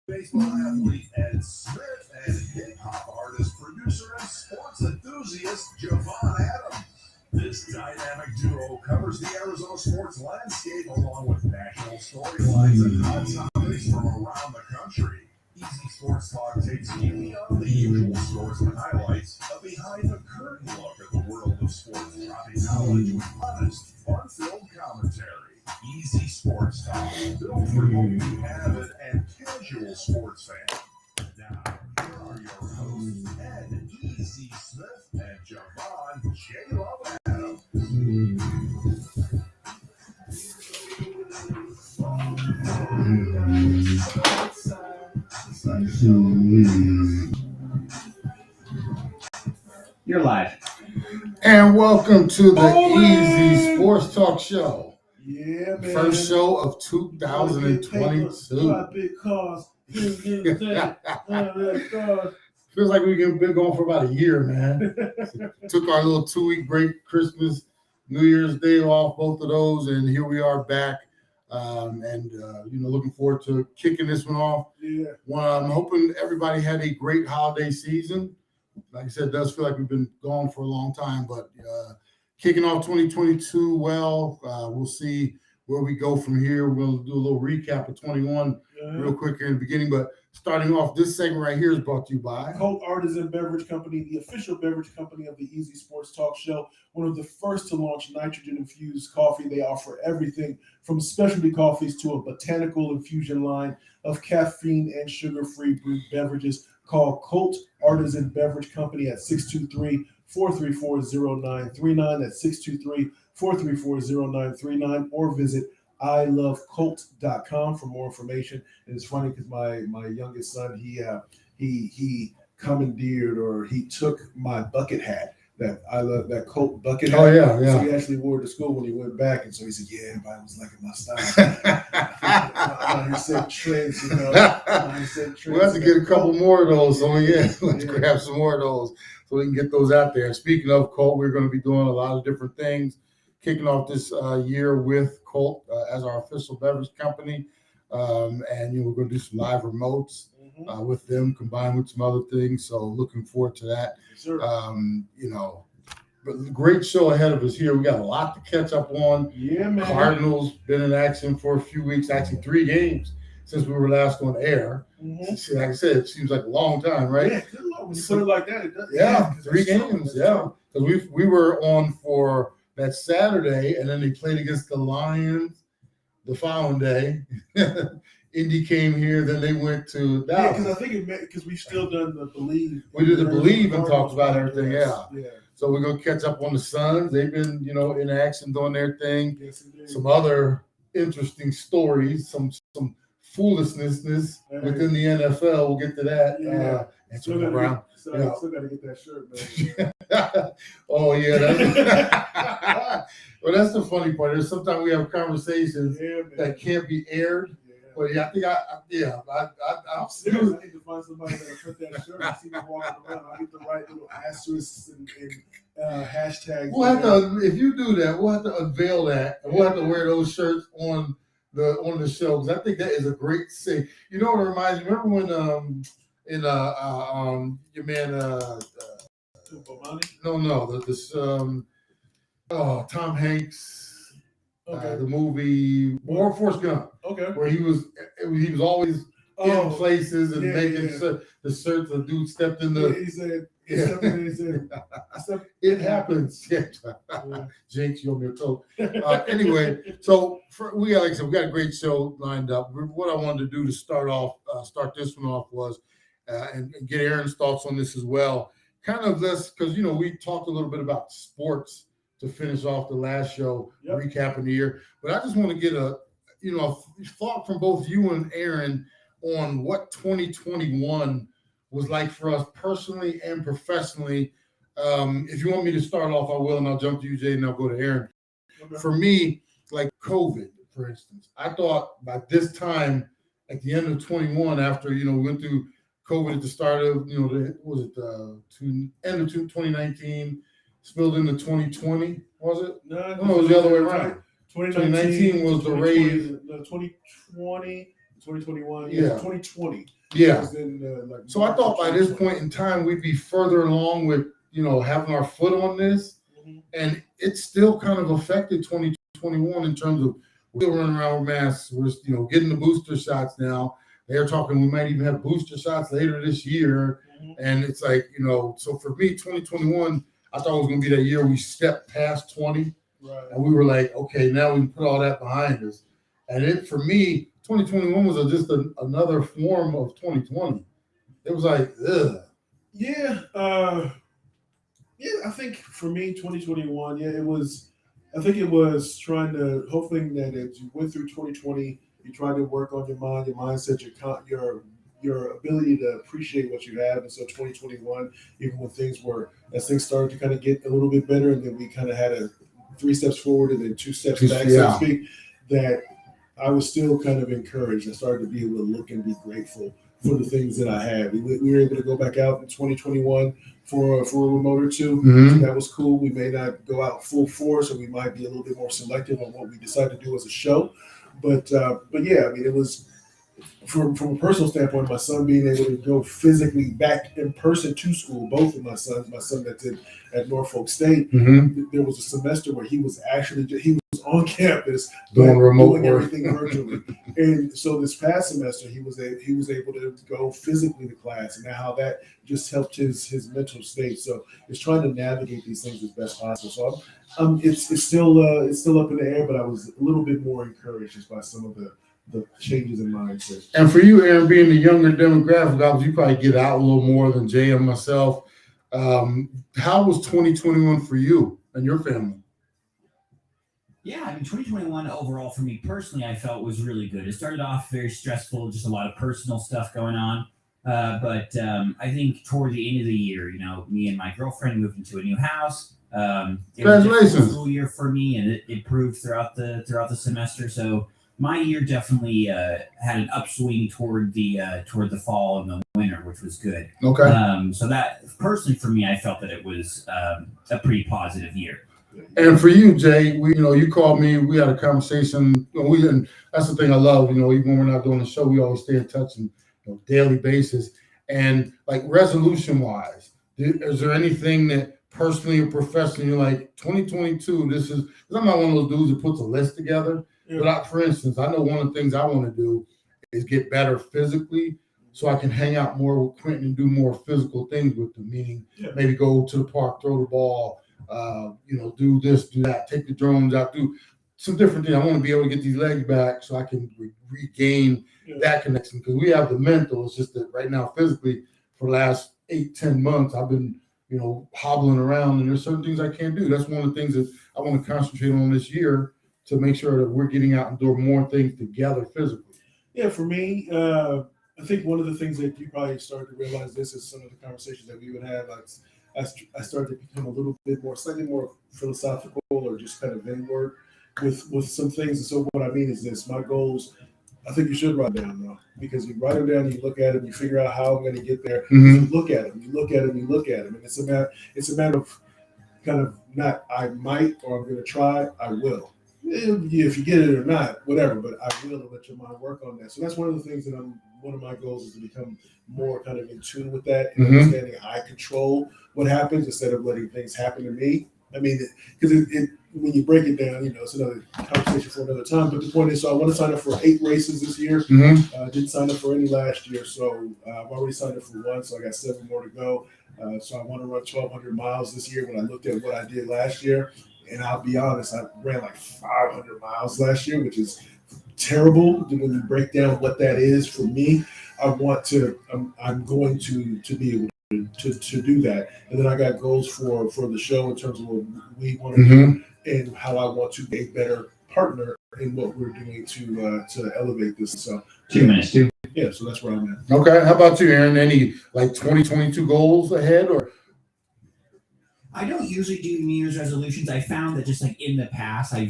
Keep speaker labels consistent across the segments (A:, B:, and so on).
A: Baseball athlete Ed Smith and hip-hop artist, producer, and sports enthusiast Javon Adams. This dynamic duo covers the Arizona sports landscape along with national storylines and hot topics from around the country. Easy Sports Talk takes you beyond the usual scores and highlights, a behind-the-curtain look at the world of sports, dropping knowledge with honest, fun-filled commentary. Easy Sports Talk, built for both the avid and casual sports fan. Now, here are your hosts, Ed Easy Smith and Javon J. Love Adams.
B: You're live.
C: And welcome to the Easy Sports Talk Show.
D: Yeah, man.
C: First show of 2022.
D: Big cars. Feels
C: like we've been going for about a year, man. Took our little 2-week break, Christmas, New Year's Day off, both of those, and here we are back. Looking forward to kicking this one off.
D: Yeah.
C: Well, I'm hoping everybody had a great holiday season. Like I said, it does feel like we've been gone for a long time, but kicking off 2022 well. We'll see where we go from here. We'll do a little recap of 21 real quick here in the beginning, but starting off, this segment right here is brought to you by
D: Colt Artisan Beverage Company, the official beverage company of the Easy Sports Talk Show. One of the first to launch nitrogen-infused coffee. They offer everything from specialty coffees to a botanical infusion line of caffeine and sugar-free brewed beverages. Call Colt Artisan Beverage Company at 623-434-0939. That's 623-434-0939, or visit ilovecolt.com for more information. And it's funny because my youngest son, he commandeered, or he took my bucket hat, that I love that Colt bucket hat.
C: Oh yeah.
D: So he actually wore it to school when he went back, and so he said, "Yeah, everybody was liking my style." He said trends,
C: We'll have to get a couple more of those. So let's grab some more of those so we can get those out there. Speaking of Colt, we're going to be doing a lot of different things, kicking off this year with Colt as our official beverage company, and we're going to do some live remotes with them, combined with some other things. So looking forward to that.
D: Yes, sir.
C: But great show ahead of us here. We got a lot to catch up on.
D: Yeah, man.
C: Cardinals been in action for a few weeks, actually 3 games since we were last on air.
D: Mm-hmm.
C: Like I said, it seems like a long time, right?
D: Yeah, good luck. When you put it like that, it does.
C: Yeah, 3 games. Yeah, because we were on for that Saturday, and then they played against the Lions the following day. Indy came here, then they went to Dallas.
D: Yeah, because I think because we've still done the Believe.
C: We did the Believe and talked about everything.
D: Yeah.
C: So we're gonna catch up on the Suns. They've been, in action doing their thing.
D: Yes, indeed.
C: Some other interesting stories, some foolishness within the NFL. We'll get to that.
D: Yeah.
C: And
D: Still got to get that shirt, man.
C: Oh yeah. Well, that's the funny part. There's sometimes we have conversations that can't be aired. But yeah, I think I'll
D: I need to find somebody that'll put that shirt and see me walking around. I'll get the right little asterisks and hashtags.
C: We'll have to, if you do that, we'll have to unveil that, and we'll have to wear those shirts on the show, because I think that is a great thing. You know what it reminds me? Remember when your man Tom Hanks. The movie Forrest Gump, where he was always in places and making the shirts. The dude stepped in the.
D: He said,
C: "It happens." Jinx, you owe me a coat. Anyway, so we got a great show lined up. What I wanted to do to start this one off was, and get Aaron's thoughts on this as well. Kind of this, because we talked a little bit about sports to finish off the last show, recapping the year. But I just want to get a thought from both you and Aaron on what 2021 was like for us personally and professionally. If you want me to start off, I will, and I'll jump to you, Jay, and I'll go to Aaron. Okay. For me, like COVID, for instance, I thought by this time, at the end of 21, after, we went through COVID at the start of, end of 2019, spilled into 2020, was it?
D: No,
C: it was the other way around.
D: 2019
C: was the raise.
D: 2020 2021,
C: Yeah.
D: 2020.
C: Yeah.
D: Was in,
C: So I thought by this point in time we'd be further along with having our foot on this, and it's still kind of affected 2021 in terms of we're still running around with masks. We're getting the booster shots now. They're talking we might even have booster shots later this year, and it's like So for me, 2021, I thought it was going to be that year we stepped past 20,
D: right.
C: and we were like, okay, now we can put all that behind us. And for me, 2021 was just another form of 2020. It was like, ugh.
D: Yeah. I think for me, 2021, it was. I think it was hoping that as you went through 2020, you tried to work on your mind, your mindset, your ability to appreciate what you have. And so 2021, even when as things started to kind of get a little bit better, and then we kind of had a 3 steps forward and then 2 steps back, so to speak, that I was still kind of encouraged. I started to be able to look and be grateful for the things that I had. We were able to go back out in 2021 for a remote or two. So that was cool. We may not go out full force, or we might be a little bit more selective on what we decide to do as a show. But yeah, I mean, it was from a personal standpoint, my son being able to go physically back in person to school. Both of my son that's at Norfolk State, there was a semester where he was on campus doing everything virtually. And so this past semester, he was able to go physically to class, and now how that just helped his mental state. So it's trying to navigate these things as best possible. So it's still up in the air, but I was a little bit more encouraged just by some of the changes in mindset.
C: And for you, Aaron, being the younger demographic, obviously you probably get out a little more than Jay and myself. How was 2021 for you and your family?
B: Yeah, I mean, 2021 overall for me personally, I felt was really good. It started off very stressful, just a lot of personal stuff going on. But I think toward the end of the year, me and my girlfriend moved into a new house. It was a
C: Congratulations.
B: school year for me, and it improved throughout the semester. So my year definitely had an upswing toward the fall and the winter, which was good.
C: Okay.
B: So that personally for me, I felt that it was a pretty positive year.
C: And for you, Jay, you called me. We had a conversation. And that's the thing I love. Even when we're not doing the show, we always stay in touch on daily basis. And like resolution wise, is there anything that personally or professionally you're like 2022? This is. Because I'm not one of those dudes that puts a list together. Yeah. But for instance, I know one of the things I want to do is get better physically, so I can hang out more with Quentin and do more physical things with him. Meaning, maybe go to the park, throw the ball. Do this, do that, take the drones out, do some different things. I want to be able to get these legs back so I can regain that connection, because we have the mental. It's just that right now, physically, for the last 8-10 months, I've been, hobbling around, and there's certain things I can't do. That's one of the things that I want to concentrate on this year to make sure that we're getting out and doing more things together physically.
D: Yeah, for me, I think one of the things that you probably started to realize this is some of the conversations that we would have. I started to become a little bit slightly more philosophical, or just kind of inward with some things. And so what I mean is this: my goals, I think you should write them down though, because you write them down, you look at them, you figure out how I'm going to get there. You look at them, and it's a matter of kind of not I might or I'm going to try. I will. If you get it or not, whatever, but I will let your mind work on that. So that's one of the things that one of my goals is to become more kind of in tune with that, and understanding I control what happens instead of letting things happen to me. I mean, because when you break it down, it's another conversation for another time. But the point is, so I want to sign up for 8 races this year. Didn't sign up for any last year, so I've already signed up for 1, so I got 7 more to go. So I want to run 1,200 miles this year. When I looked at what I did last year, and I'll be honest, I ran like 500 miles last year, which is terrible when you break down what that is for me. I'm going to be able to do that. And then I got goals for the show in terms of what we want to do and how I want to be a better partner in what we're doing to elevate this. So
B: 2 minutes, too.
D: Yeah, so that's where I'm at.
C: Okay. How about you, Aaron? Any 2022 goals ahead, or?
B: I don't usually do New Year's resolutions. I found that just like in the past, I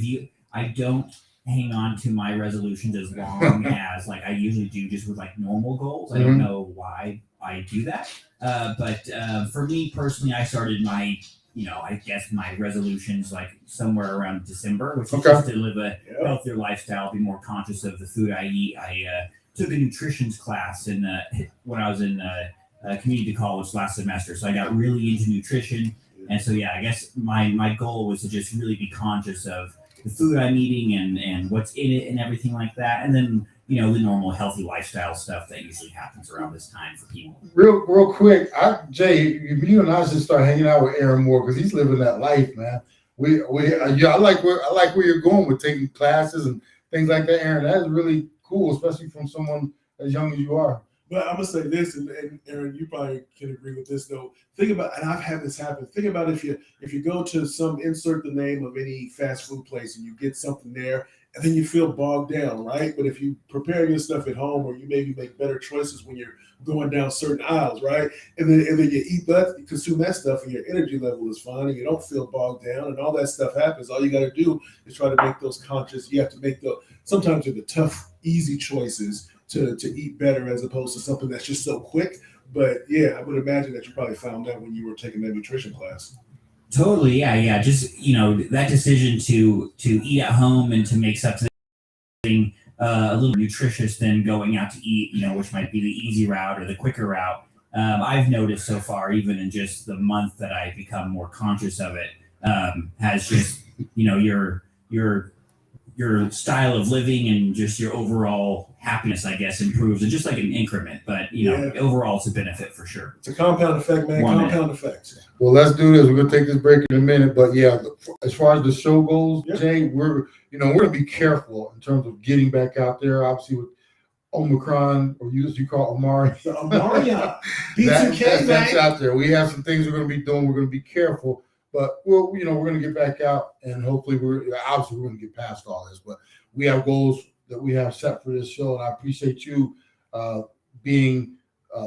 B: don't hang on to my resolutions as long as I usually do just with normal goals. I don't know why I do that. But for me personally, I started my, I guess my resolutions somewhere around December, which is just to live a healthier lifestyle, be more conscious of the food I eat. I took a nutrition class in when I was in community college last semester. So I got really into nutrition, and so yeah, I guess my goal was to just really be conscious of the food I'm eating and what's in it and everything like that, and then the normal healthy lifestyle stuff that usually happens around this time for people.
C: Real quick, Jay, you and I should start hanging out with Aaron more because he's living that life, man. Yeah, I like where you're going with taking classes and things like that, Aaron. That is really cool, especially from someone as young as you are.
D: But I'm gonna say this, and Aaron, you probably can agree with this though. Think about, and I've had this happen. Think about if you go to some insert the name of any fast food place and you get something there, and then you feel bogged down, right? But if you prepare your stuff at home, or you maybe make better choices when you're going down certain aisles, right? And then you eat that, you consume that stuff, and your energy level is fine, and you don't feel bogged down, and all that stuff happens. All you got to do is try to make those conscious. You have to make sometimes they're the tough, easy choices to eat better as opposed to something that's just so quick. But yeah, I would imagine that you probably found that when you were taking that nutrition class.
B: Totally, yeah. Just that decision to eat at home and to make something a little nutritious than going out to eat, which might be the easy route or the quicker route. I've noticed so far, even in just the month that I've become more conscious of it, has just your style of living and just your overall happiness, I guess, improves in just like an increment. But overall, it's a benefit for sure.
D: It's a compound effect, man. Compound effects.
C: Well, let's do this. We're gonna take this break in a minute, but yeah, as far as the show goes, Jay, we're gonna be careful in terms of getting back out there. Obviously, with Omicron, or you call Omari.
D: Omarion.
C: That's out there. We have some things we're gonna be doing. We're gonna be careful. But we're gonna get back out, and hopefully we're gonna get past all this. But we have goals that we have set for this show, and I appreciate you being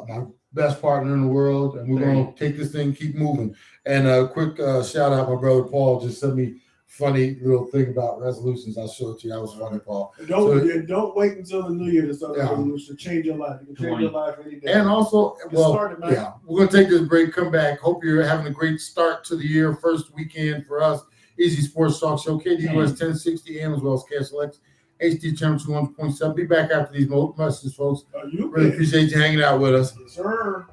C: my best partner in the world. And we're gonna take this thing, keep moving. And a quick shout out, my brother Paul just sent me funny little thing about resolutions. I'll show it to you. That was funny, Paul.
D: Don't wait until the new year to start a resolution to change your life. You can change your life any day.
C: And also, we're going to take this break, come back. Hope you're having a great start to the year. First weekend for us. Easy Sports Talk Show, KDUS 1060 AM, as well as KSLX HD Channel 21.7. Be back after these messages, folks. Really appreciate you hanging out with us.
D: Yes, sir.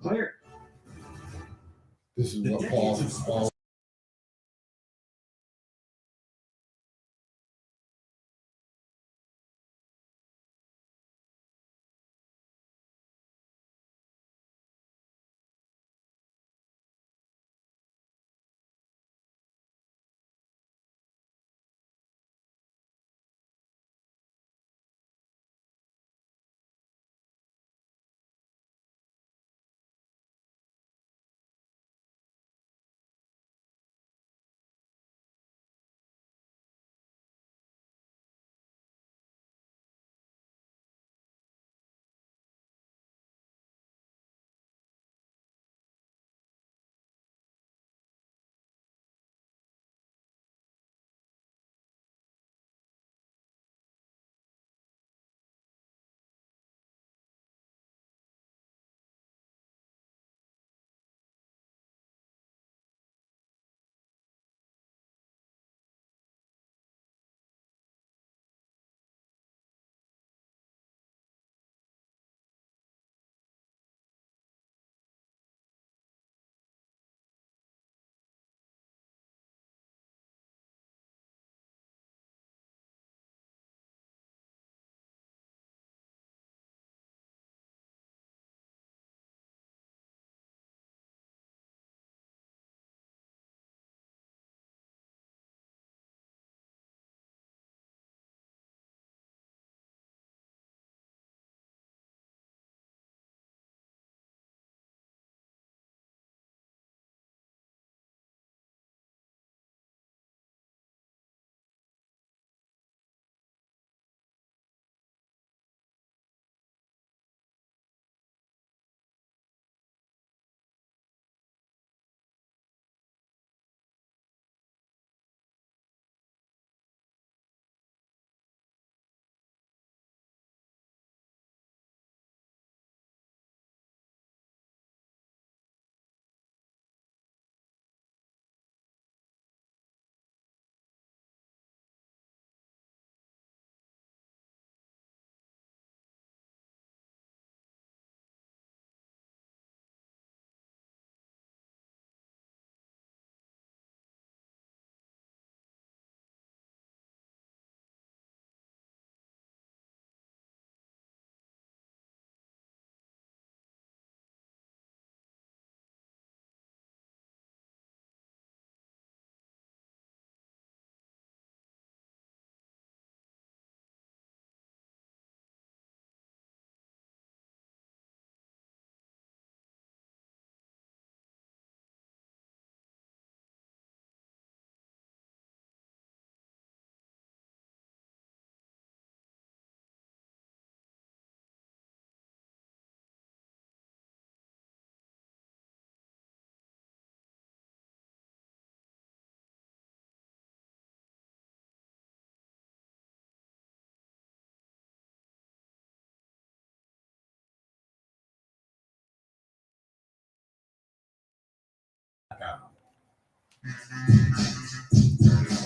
B: Clear.
C: This is what Paul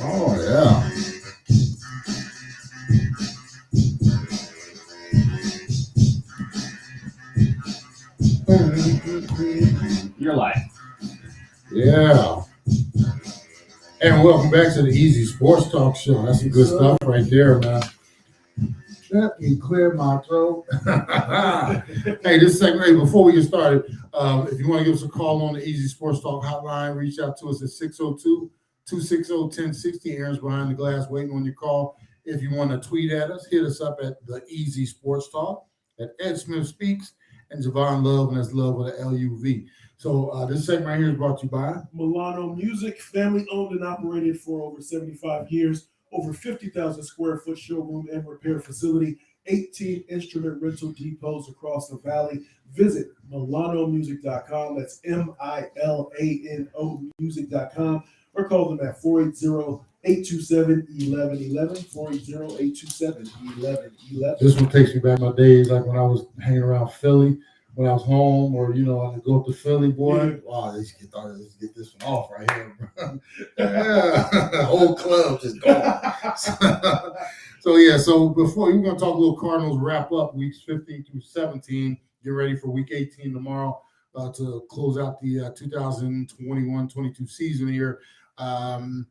C: Oh yeah.
B: You're live.
C: Yeah. And welcome back to the Easy Sports Talk Show. That's some good stuff right there, man. Let me clear my throat. Hey, this segment, hey, before we get started, if you want to give us a call on the Easy Sports Talk hotline, reach out to us at 602-260-1060. Aaron's behind the glass waiting on your call. If you want to tweet at us, hit us up at the Easy Sports Talk, at Ed Smith Speaks, and Javon Love, and that's Love with an L-U-V. So this segment right here is brought to you by
D: Milano Music, family owned and operated for over 75 years, over 50,000 square foot showroom and repair facility, 18 instrument rental depots across the valley. Visit MilanoMusic.com. That's MILANO music.com, or call them at 480-827-1111, 480-827-1111.
C: This one takes me back my days, like when I was hanging around Philly, when I was home, or I could go up to Philly, boy.
D: Yeah.
C: Wow, let's get this one off right here, bro. Yeah, whole club just gone. So before we're gonna talk a little Cardinals wrap up weeks 15 through 17. Get ready for week 18 tomorrow to close out the 2021-22 season here. And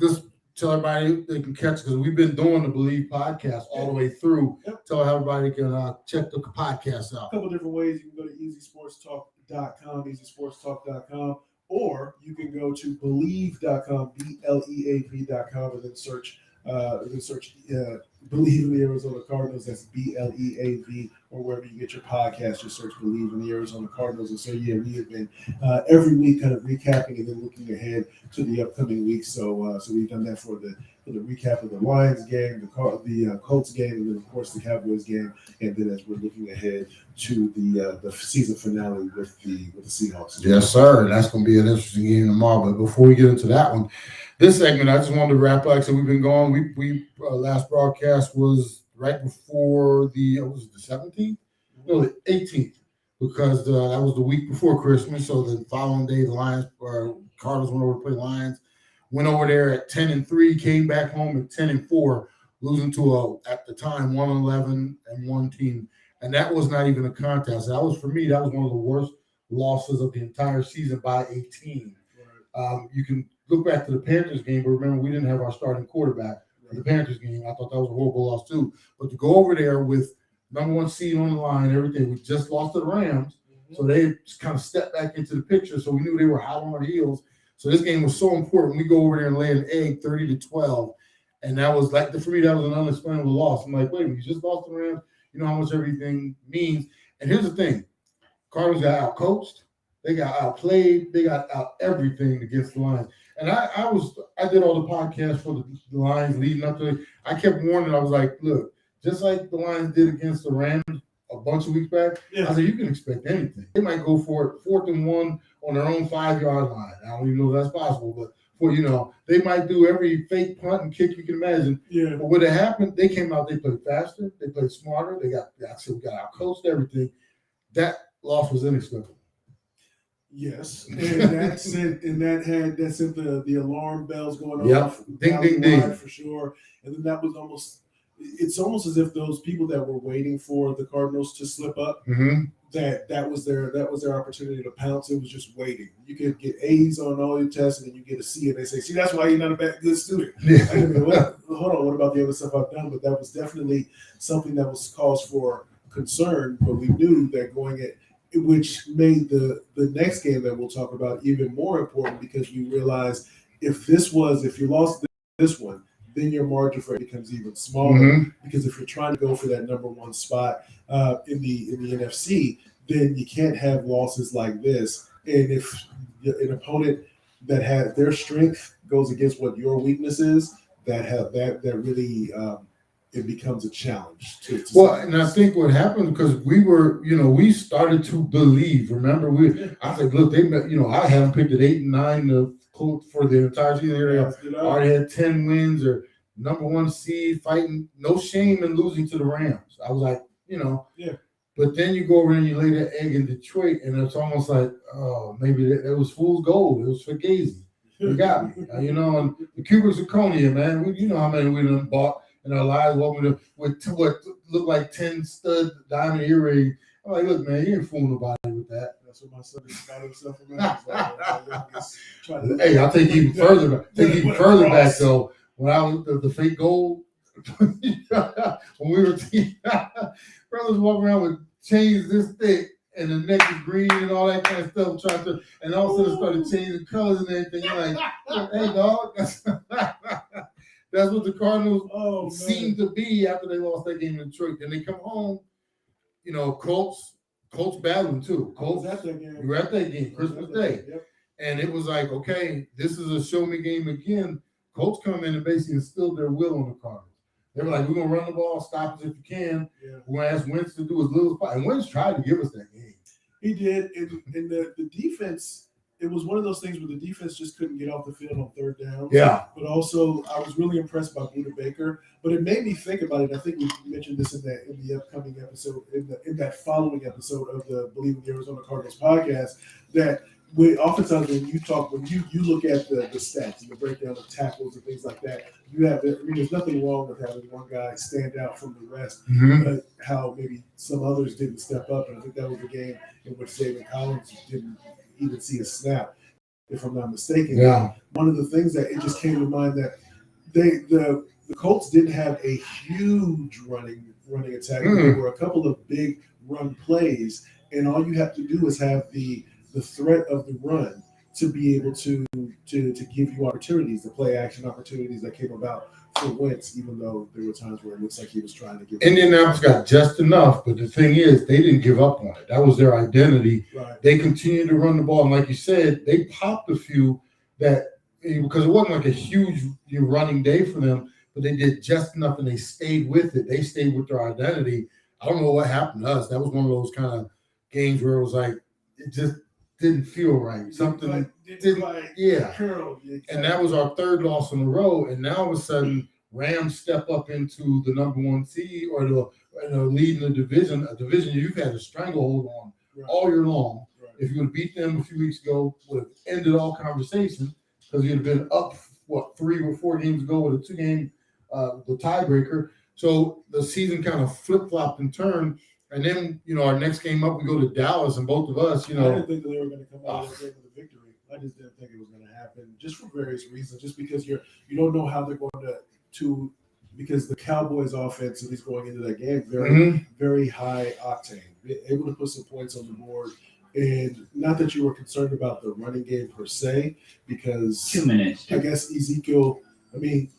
C: just tell everybody they can catch, because we've been doing the Believe podcast all the way through.
D: Yep.
C: Tell everybody can check the podcast out.
D: A couple different ways. You can go to easysportstalk.com, easysportstalk.com, or you can go to believe.com, BLEAV.com, and then search Believe in the Arizona Cardinals. That's BLEAV, or wherever you get your podcast, just search Believe in the Arizona Cardinals. And so, yeah, we have been every week kind of recapping and then looking ahead to the upcoming week. So we've done that for the recap of the Lions game, the Colts game, and then of course the Cowboys game. And then as we're looking ahead to the season finale with the Seahawks.
C: Yes, sir. That's going to be an interesting game tomorrow. But before we get into that one, this segment, I just wanted to wrap up. So we've been going. We last broadcast was right before the 17th, no, the 18th, because that was the week before Christmas. So the following day, the Cardinals went over to play Lions. Went over there at 10-3, came back home at 10-4, losing to at the time 1-11-1 team, and that was not even a contest. That was, for me, that was one of the worst losses of the entire season by a team. Right. You can look back to the Panthers game, but remember, we didn't have our starting quarterback for the Panthers game. I thought that was a horrible loss too. But to go over there with number one seed on the line, everything, we just lost to the Rams, so they just kind of stepped back into the picture. So we knew they were hot on our heels. So this game was so important. We go over there and lay an egg 30-12, and that was like, for me, that was an unexplainable loss. I'm like, wait a minute, you just lost the Rams. You know how much everything means. And here's the thing: Cardinals got out-coached, they got outplayed, they got out everything against the Lions. And I did all the podcasts for the Lions leading up to it. I kept warning. I was like, look, just like the Lions did against the Rams a bunch of weeks back, I said, you can expect anything. They might go for it 4th and 1 on their own 5-yard line. I don't even know if that's possible, but they might do every fake punt and kick you can imagine.
D: Yeah.
C: But what happened, they came out, they played faster, they played smarter, we got out coached, everything. That loss was inexplicable.
D: Yes, and that sent the alarm bells going off.
C: Ding, ding, ding,
D: for sure. And then that was it's almost as if those people that were waiting for the Cardinals to slip up, that was their opportunity to pounce. It was just waiting. You could get A's on all your tests, and then you get a C, and they say, "See, that's why you're not a good student."
C: Yeah.
D: Hold on, what about the other stuff I've done? But that was definitely something that was cause for concern. But we knew that going at, which made the next game that we'll talk about even more important, because we realized if you lost this one, then your margin for it becomes even smaller. Because if you're trying to go for that number one spot in the NFC, then you can't have losses like this. And if an opponent that had their strength goes against what your weakness is, that really it becomes a challenge.
C: And I think what happened, because we started to believe. Remember, I said, look, I had them picked at 8 and 9 for the entire season. They already had 10 wins, or number one seed, fighting, no shame in losing to the Rams. I was like, But then you go over and you lay that egg in Detroit, and it's almost like, oh, maybe that was fool's gold. It was Fugazi. You got me. And the Cuban zirconia, man. You know how many we done bought in our lives, with what looked like 10 stud diamond earrings. I'm like, look, man, you ain't fooling nobody with that.
D: That's what my son got himself around.
C: Hey, I'll take even further back. Back though. When I was the fake gold, when we were brothers walking around with chains this thick and the neck is green and all that kind of stuff, and all of a sudden started changing colors and everything. You're like, hey, dog, that's what the Cardinals seemed to be after they lost that game in Detroit. Then they come home, Colts battling too. Colts, we were at that game, Christmas Day.
D: Yep.
C: And it was like, okay, this is a show me game again. Colts come in and basically instilled their will on the Cardinals. They were like, we're going to run the ball, stop us if you can.
D: Yeah.
C: We're going to ask Wentz to do as little as possible. And Wentz tried to give us that game.
D: He did. And the defense, it was one of those things where the defense just couldn't get off the field on third down.
C: Yeah.
D: But also, I was really impressed by Buda Baker. But it made me think about it. I think we mentioned this in the upcoming episode, in that following episode of the Believe in the Arizona Cardinals podcast, that oftentimes when you look at the stats and the breakdown of tackles and things like that, there's nothing wrong with having one guy stand out from the rest, but how maybe some others didn't step up. And I think that was the game in which David Collins didn't even see a snap, if I'm not mistaken.
C: Yeah.
D: One of the things that it just came to mind that the Colts didn't have a huge running attack. There were a couple of big run plays, and all you have to do is have the threat of the run to be able to give you opportunities, the play action opportunities that came about for Wentz, even though there were times where it looks like he was trying to give.
C: Indianapolis got just enough, but the thing is, they didn't give up on it. That was their identity.
D: Right.
C: They continued to run the ball, and like you said, they popped a few because it wasn't like a huge running day for them, but they did just enough, and they stayed with it. They stayed with their identity. I don't know what happened to us. That was one of those kind of games where it was like it just didn't feel right. Something didn't. And that was our third loss in a row. And now all of a sudden, Rams step up into the number one seed or leading the division, a division you've had a stranglehold on all year long.
D: Right.
C: If you would have beat them a few weeks ago, would have ended all conversation because you'd have been up 3 or 4 games ago with a 2-game the tiebreaker. So the season kind of flip-flopped and turned. And then, our next game up, we go to Dallas, and both of us,
D: I didn't think that they were going to come out of that game with a victory. I just didn't think it was going to happen, just for various reasons. Just because you don't know how they're going to because the Cowboys' offense, at least going into that game, very very high octane, able to put some points on the board. And not that you were concerned about the running game per se, because
B: 2 minutes.
D: I guess Ezekiel. I mean,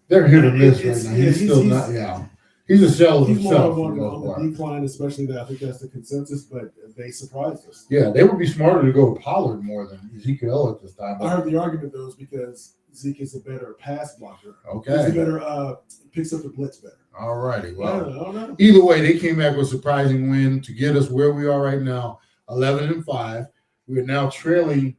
C: they're hit or miss right now. He's still not. Yeah. He's a shell of himself.
D: He's more on the decline, especially that I think that's the consensus, but they surprised us.
C: Yeah, they would be smarter to go with Pollard more than Ezekiel at this time.
D: I heard the argument, though, is because Zeke is a better pass blocker.
C: Okay.
D: He's a better, picks up the blitz better.
C: All righty.
D: I
C: Well,
D: don't know.
C: either way, they came back with a surprising win to get us where we are right now, 11-5. We are now trailing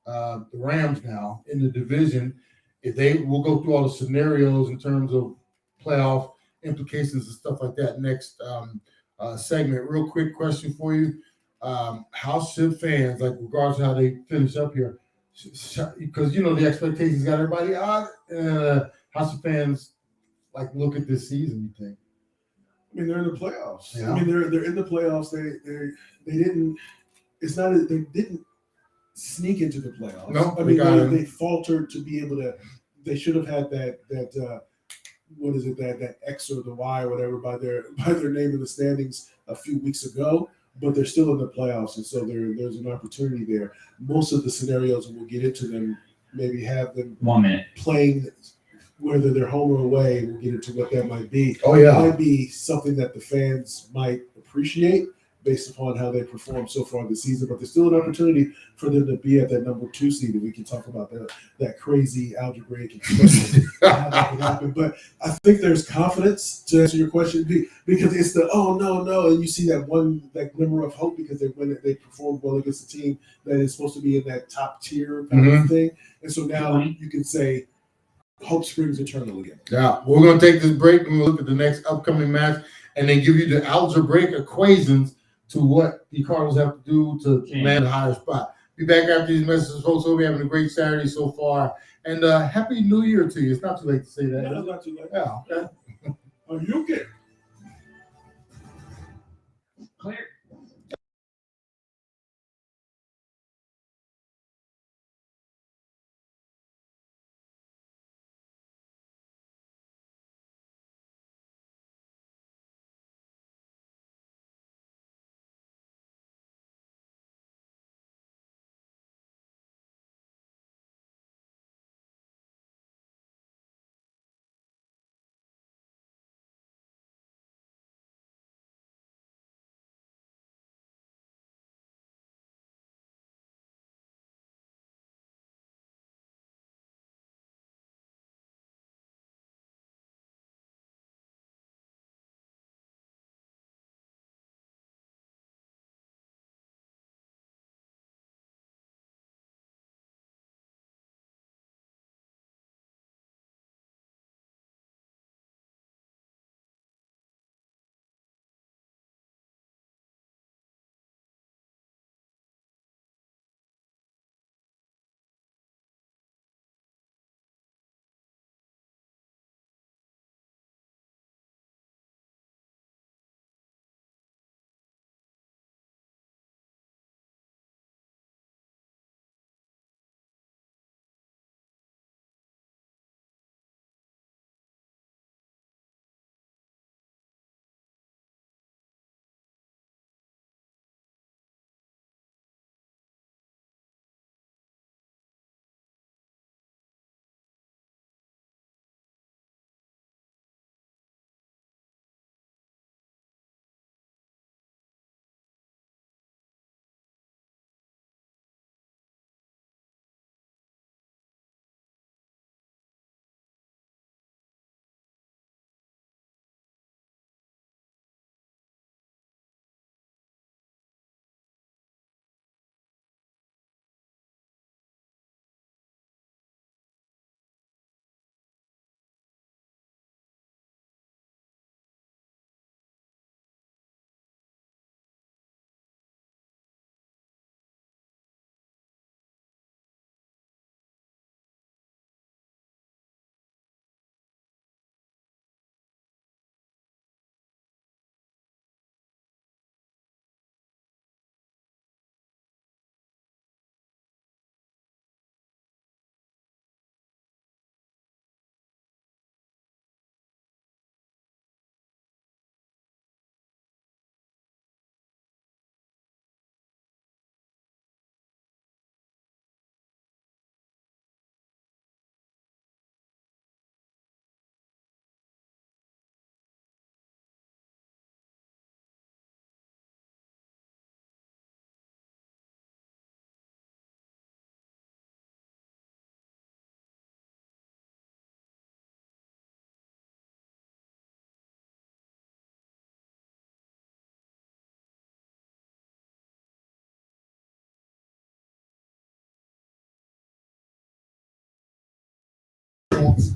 C: the Rams now in the division. We'll go through all the scenarios in terms of playoff implications and stuff like that next segment. Real quick question for you. How should fans, like regardless of how they finish up here, because the expectations got everybody out, how should fans look at this season, you think?
D: I mean, they're in the playoffs.
C: Yeah.
D: I mean, they're in the playoffs. They didn't. It's not. They didn't sneak into the playoffs.
C: No,
D: I mean they faltered to be able to. They should have had that. What is it, that X or the Y or whatever by their name in the standings a few weeks ago, but they're still in the playoffs, and so there's an opportunity there. Most of the scenarios, and we'll get into them, maybe have them
B: 1 minute
D: playing, whether they're home or away. We'll get into what that might be.
C: Oh yeah,
D: It might be something that the fans might appreciate based upon how they performed so far this season, but there's still an opportunity for them to be at that number 2 seed, and we can talk about that crazy algebraic expression how that can happen. But I think there's confidence, to answer your question, because it's the no, and you see that glimmer of hope because they performed well against a team that is supposed to be in that top tier kind of thing, and so now you can say hope springs eternal again.
C: Yeah, we're going to take this break and we'll look at the next upcoming match. and they give you the algebraic equations to what the Cardinals have to do to land a higher spot. Be back after these messages, folks. Hope you're having a great Saturday so far. And Happy New Year to you. It's not too late to say that.
D: No, it's not too late.
C: Yeah, okay.
D: Are you okay?
B: Clear.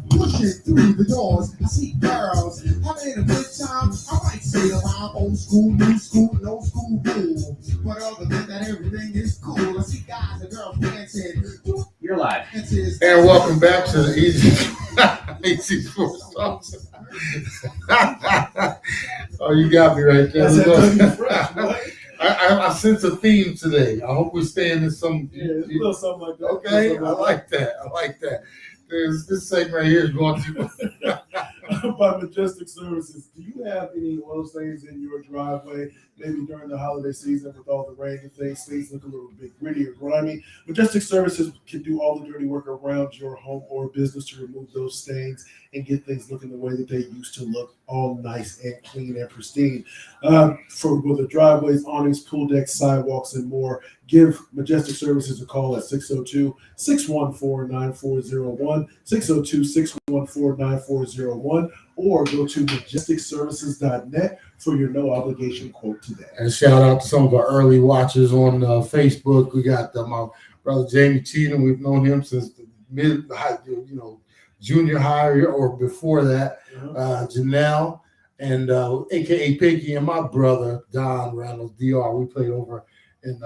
A: Pushing through the doors, I see girls having a good time. I might say around old school, new school, no school rule. But other than that, everything is cool. I see guys and girls dancing.
B: You're live.
C: And welcome back to the Easy Sports Talk. Oh, you got me right there. I sense a theme today. I hope we're staying in some.
D: Yeah, it's a little something like that.
C: Okay, I like that. This segment right here is going to.
D: By Majestic Services, do you have any of those things in your driveway? Maybe during the holiday season with all the rain and things look a little bit gritty or grimy. Majestic Services can do all the dirty work around your home or business to remove those stains and get things looking the way that they used to look, all nice and clean and pristine. For the driveways, awnings, pool decks, sidewalks, and more, give Majestic Services a call at 602-614-9401, 602-614-9401, or go to majesticservices.net for your no obligation quote today.
C: And shout out to some of our early watchers on Facebook. We got my brother Jamie Cheatham. We've known him since the junior high or before that. Janelle and AKA Pinky, and my brother Don Reynolds, Dr. We played over in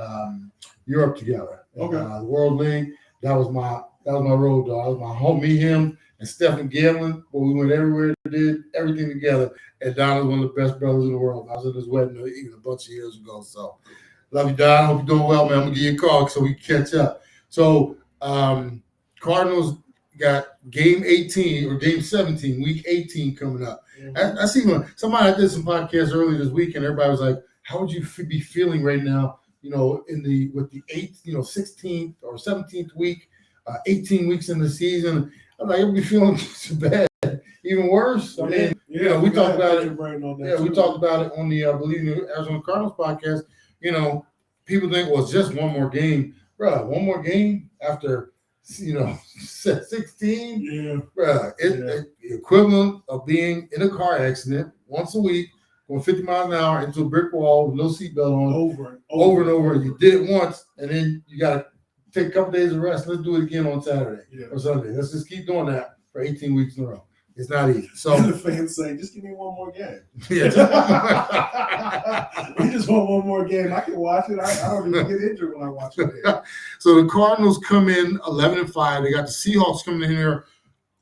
C: Europe together.
D: Okay.
C: The World League. That was my road dog. That was my homie, him and Stephen Gavlin. Well, we went everywhere, did everything together. And Don is one of the best brothers in the world. I was at his wedding even a bunch of years ago. So love you, Don. Hope you're doing well, man. I'm gonna give you a call so we can catch up. So Cardinals got game 18 or game 17, week 18 coming up.
D: Mhm.
C: I see somebody I did some podcasts earlier this week, and everybody was like, "How would you be feeling right now? You know, with the 8th, 16th or 17th week, 18 weeks in the season." I'm like, "I'd be feeling so bad, even worse." I mean, we talked about it. Yeah, we talked about it on the Believe in the Arizona Cardinals podcast. People think, well, it's just one more game, bro. One more game after 16.
D: Yeah.
C: Bruh, it's the equivalent of being in a car accident once a week, going 50 miles an hour into a brick wall with no seatbelt on, over and over. You did it once, and then you got to take a couple days of rest. Let's do it again on Saturday or Sunday. Let's just keep doing that for 18 weeks in a row. It's not easy. So
D: the fans say, just give me one more game.
C: Yeah.
D: We just want one more game. I can watch it. I don't even get injured when I watch it.
C: So the Cardinals come in 11-5. They got the Seahawks coming in here,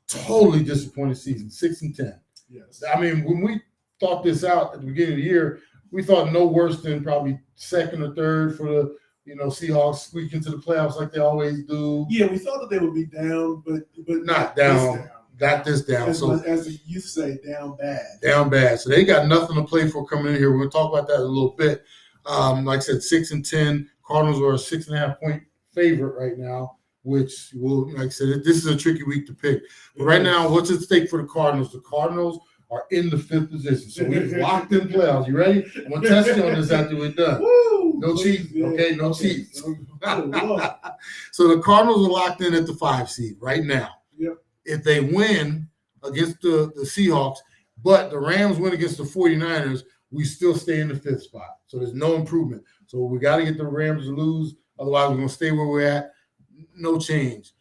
C: totally disappointed season, 6-10.
D: Yes.
C: I mean, when we thought this out at the beginning of the year, we thought no worse than probably second or third for the Seahawks squeak into the playoffs like they always do.
D: Yeah, we thought that they would be down, but
C: not down. Got this down.
D: As
C: so
D: the youth say, down bad.
C: Down bad. So they got nothing to play for coming in here. We're going to talk about that in a little bit. Like I said, 6-10. Cardinals are a 6.5 point favorite right now, which will, like I said, this is a tricky week to pick. But right now, what's at stake for the Cardinals? The Cardinals are in the 5th position. So we've locked in playoffs. You ready? I'm going to test you on this after we're done.
D: Woo!
C: No cheats, okay? No cheats.
D: Oh,
C: So the Cardinals are locked in at the 5 seed right now.
D: Yep.
C: If they win against the Seahawks, but the Rams win against the 49ers, we still stay in the 5th spot. So there's no improvement. So we got to get the Rams to lose. Otherwise, we're going to stay where we're at. No change.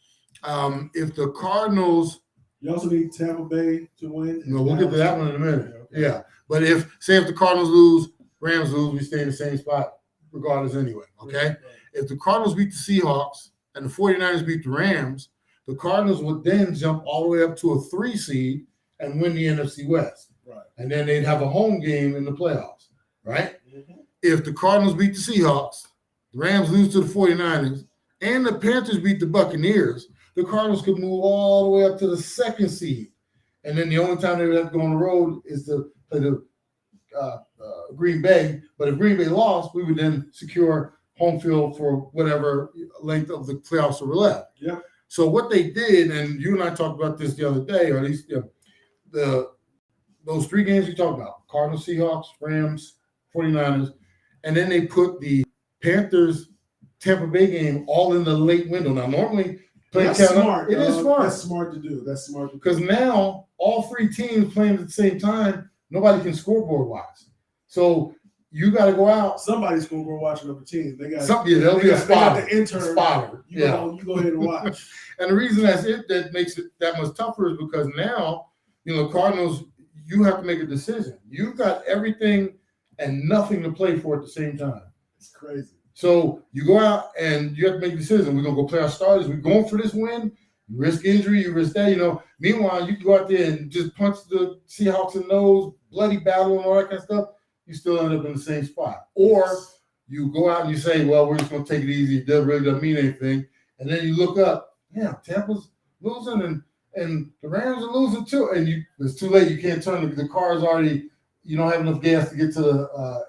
C: If the Cardinals –
D: you also need Tampa Bay to win.
C: No, we'll get to that one in a minute.
D: Okay.
C: Yeah. But if the Cardinals lose, Rams lose, we stay in the same spot regardless anyway, okay?
D: Right.
C: If the Cardinals beat the Seahawks and the 49ers beat the Rams, the Cardinals would then jump all the way up to a 3 seed and win the NFC West.
D: Right.
C: And then they'd have a home game in the playoffs, right?
D: Mm-hmm.
C: If the Cardinals beat the Seahawks, the Rams lose to the 49ers, and the Panthers beat the Buccaneers, the Cardinals could move all the way up to the 2nd seed. And then the only time they would have to go on the road is to play the Green Bay. But if Green Bay lost, we would then secure home field for whatever length of the playoffs were left.
D: Yeah.
C: So what they did, and you and I talked about this the other day, or at least those 3 games we talked about, Cardinals, Seahawks, Rams, 49ers, and then they put the Panthers, Tampa Bay game all in the late window. Now, normally,
D: That's smart.
C: It is smart.
D: That's smart to do.
C: Because now all 3 teams playing at the same time, nobody can scoreboard-wise. So you got to go out.
D: Somebody's going to go watch another team. They got
C: there'll be a spotter.
D: They got the intern.
C: Spotter.
D: You go ahead and watch.
C: And the reason that makes it that much tougher is because now, Cardinals, you have to make a decision. You've got everything and nothing to play for at the same time.
D: It's crazy.
C: So you go out and you have to make a decision. We're going to go play our starters. We're going for this win. You risk injury. You risk that. Meanwhile, you can go out there and just punch the Seahawks in the nose, bloody battle and all that kind of stuff. You still end up in the same spot. Or you go out and you say, well, we're just going to take it easy. It really doesn't mean anything. And then you look up, Tampa's losing and the Rams are losing too. And it's too late. You can't turn the car's already, you don't have enough gas to get to the,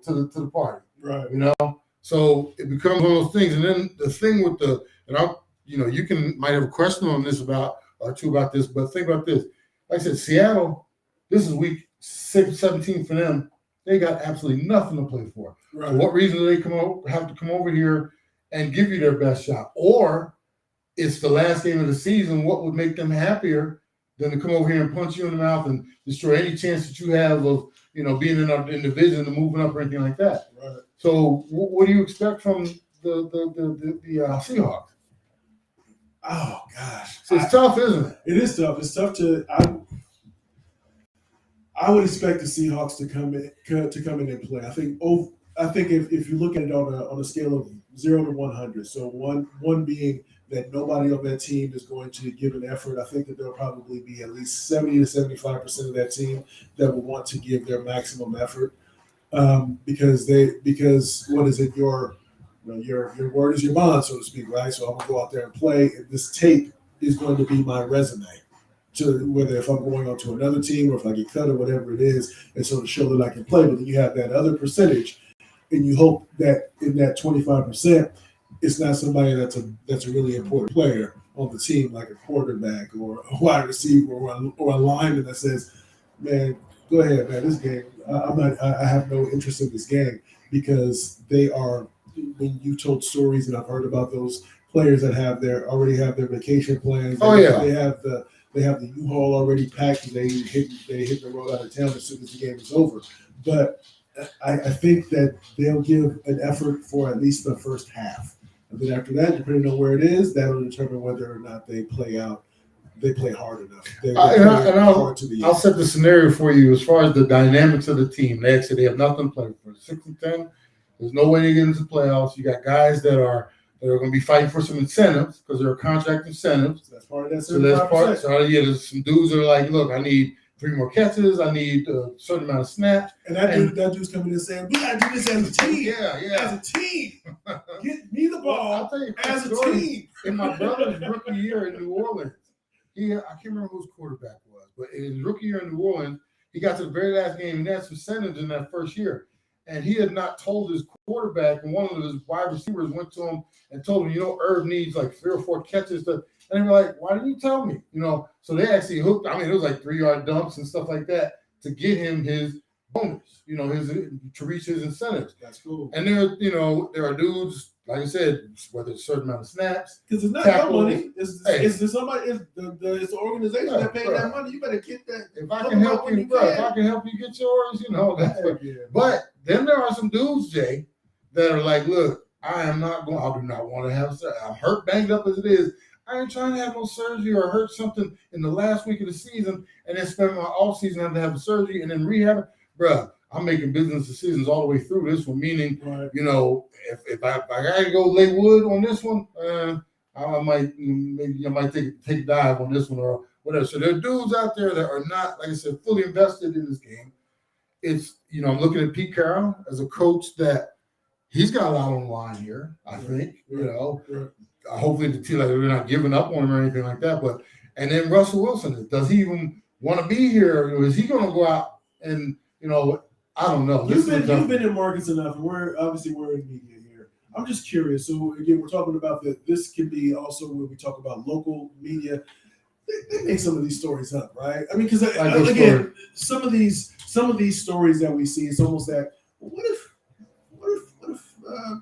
C: to the party.
D: Right.
C: So it becomes one of those things. And then the thing with you might have a question on this or two about this, but think about this. Like I said, Seattle, this is week 17 for them. They got absolutely nothing to play for.
D: Right.
C: For what reason do they have to come over here and give you their best shot? Or it's the last game of the season. What would make them happier than to come over here and punch you in the mouth and destroy any chance that you have of being in the division and moving up or anything like that?
D: Right.
C: So what do you expect from the Seahawks?
D: Oh gosh,
C: So it's tough, isn't it?
D: It is tough. It's tough to. I would expect the Seahawks to come in and play. I think if you look at it on a scale of 0 to 100, so one being that nobody on that team is going to give an effort, I think that there'll probably be at least 70 to 75% of that team that will want to give their maximum effort, because what is it, your word is your bond, so to speak, right? So I'm gonna go out there and play. And this tape is going to be my resume, to whether if I'm going on to another team or if I get cut or whatever it is, and so to show that I can play. But then you have that other percentage, and you hope that in that 25%, it's not somebody that's a really important player on the team, like a quarterback or a wide receiver or a lineman that says, "Man, go ahead, man. This game, I have no interest in this game," because they are. When you told stories, and I've heard about those players that already have their vacation plans. They have the U-Haul already packed, and they hit the road out of town as soon as the game is over. But I think that they'll give an effort for at least the first half, and then after that, depending on where it is, that'll determine whether or not they play hard enough.
C: I'll set the scenario for you as far as the dynamics of the team. They have nothing to play for. 6-10. There's no way they get into the playoffs. You got guys that are going to be fighting for some incentives because there are contract incentives.
D: That's part of that.
C: So that's part. So there's some dudes that are like, look, I need 3 more catches. I need a certain amount of snaps.
D: And that dude's coming in saying, we got to do this as a team.
C: Yeah.
D: As a team. Get me the ball.
C: I'll tell you
D: as a team.
C: In my brother's rookie year in New Orleans, I can't remember who his quarterback was, but in his rookie year in New Orleans, he got to the very last game and had some incentives in that first year. And he had not told his quarterback, and one of his wide receivers went to him and told him, Irv needs like 3 or 4 catches. And they were like, why didn't you tell me? So they actually hooked. I mean, it was like 3-yard dumps and stuff like that to get him his bonus, to reach his incentives.
D: That's cool.
C: And there are dudes, like I said, whether it's a certain amount of snaps.
D: Because it's not your money. It's the organization that paid that money. You better get that.
C: If I can help you, if I can help you get yours, that's what.
D: Yeah.
C: But then there are some dudes, Jay, that are like, look, I do not want to have, I'm hurt, banged up as it is. I ain't trying to have no surgery or hurt something in the last week of the season and then spend my off season having to have a surgery and then rehab. Bruh, I'm making business decisions all the way through this one, meaning,
D: right.
C: If I got to go lay wood on this one, I might take a dive on this one or whatever. So there are dudes out there that are not, like I said, fully invested in this game. It's, I'm looking at Pete Carroll as a coach that he's got a lot on the line here, I think, Hopefully the team, like, we're not giving up on him or anything like that. But, and then Russell Wilson, does he even want to be here? Or is he going to go out and, I don't know.
D: You've been in markets enough, and we're in media here. I'm just curious. So again, we're talking about that. This can be also when we talk about local media. They make some of these stories up, right? I mean, because again, some of these stories that we see, it's almost that. What if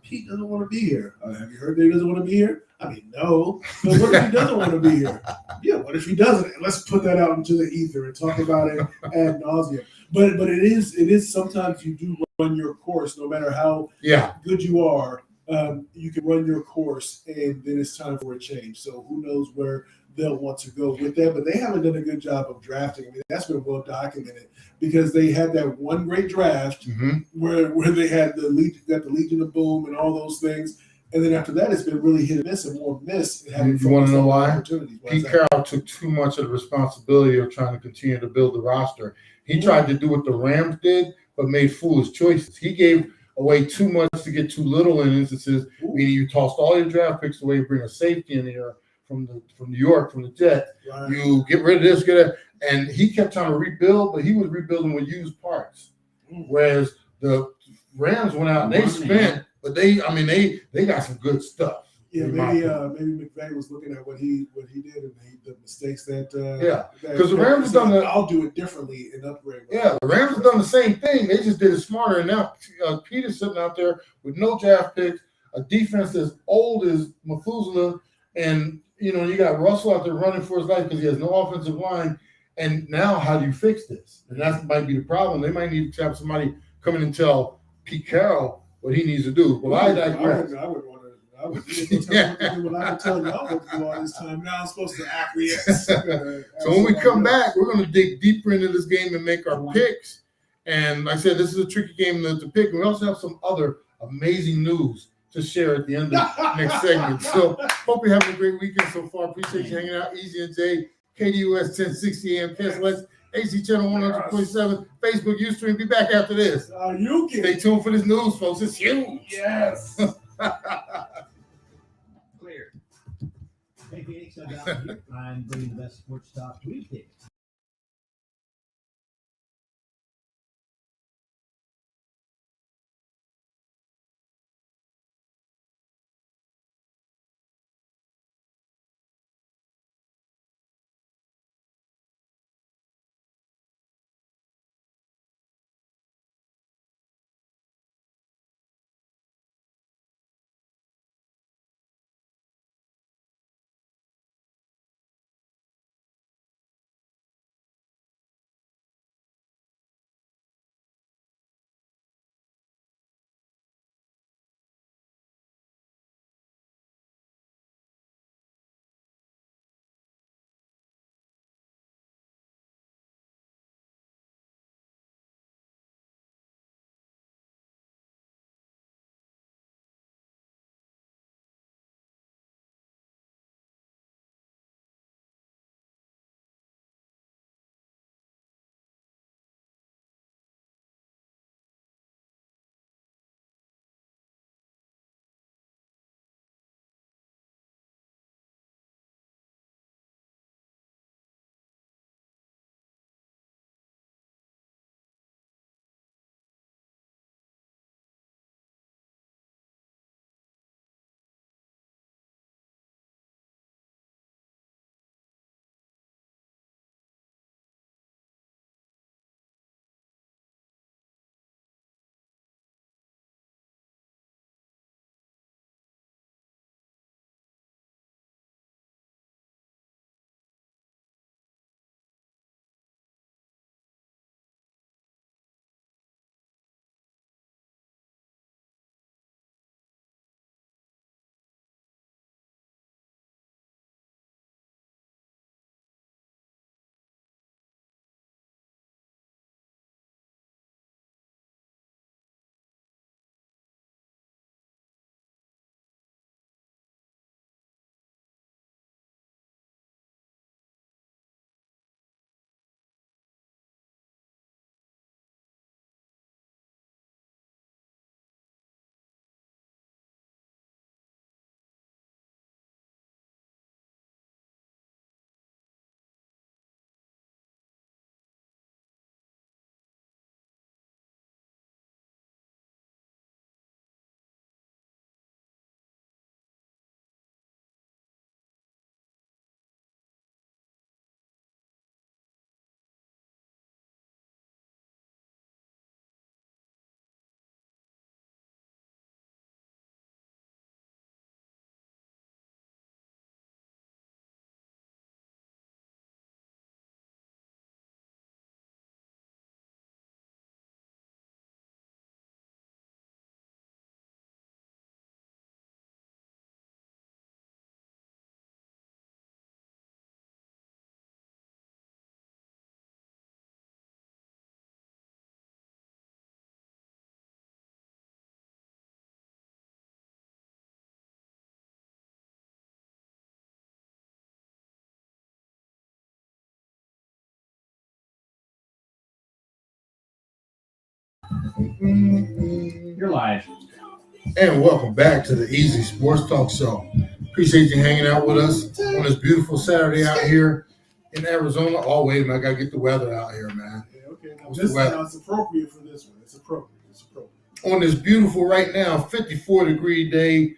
D: Pete doesn't want to be here? Have you heard that he doesn't want to be here? I mean, no. But what if he doesn't want to be here? Yeah. What if he doesn't? Let's put that out into the ether and talk about it ad nauseum. But it is sometimes you do run your course, no matter how good you are. You can run your course, and then it's time for a change. So who knows where they'll want to go with that? But they haven't done a good job of drafting. I mean, that's been well documented because they had that one great draft where they had the Legion of Boom and all those things. And then after that, it's been really hit and miss and more miss.
C: You want to know why? Pete Carroll took too much of the responsibility of trying to continue to build the roster. He tried to do what the Rams did, but made foolish choices. He gave away too much to get too little in instances, meaning you tossed all your draft picks away, bring a safety in here from New York, from the Jets. Right. You get rid of this, get that. And he kept trying to rebuild, but he was rebuilding with used parts. Whereas the Rams went out and they spent, but they got some good stuff.
D: Yeah, maybe McVay was looking at what he did and the mistakes that
C: because the Rams have done that.
D: I'll do it differently and upgrade.
C: Yeah, the Rams have done the same thing. They just did it smarter. And now Peter's sitting out there with no draft picks, a defense as old as Methuselah, and you got Russell out there running for his life because he has no offensive line. And now, how do you fix this? And that might be the problem. They might need to have somebody come in and tell Pete Carroll what he needs to do. Well, I digress.
D: I would want to I would tell when I would tell y'all what to do all this time. Now I'm supposed to acquiesce.
C: So when we come back, we're going to dig deeper into this game and make our picks. And like I said, this is a tricky game to pick. We also have some other amazing news to share at the end of the next segment. So hope you're having a great weekend so far. Appreciate you hanging out. Easy and Jay, KDUS 1060 AM, KSLX, AC Channel 100.7, Facebook, Ustream. Be back after this.
D: You can.
C: Stay tuned for this news, folks. It's huge.
D: Yes.
B: Clear. Hey, Phoenix, I'm bringing the best sports talk weekdays. You're live.
C: And welcome back to the Easy Sports Talk Show. Appreciate you hanging out with us on this beautiful Saturday out here in Arizona. Oh, wait a minute. I got to get the weather out here, man.
D: Yeah, okay. Now, it's appropriate for this one. It's appropriate.
C: On this beautiful, right now, 54-degree day,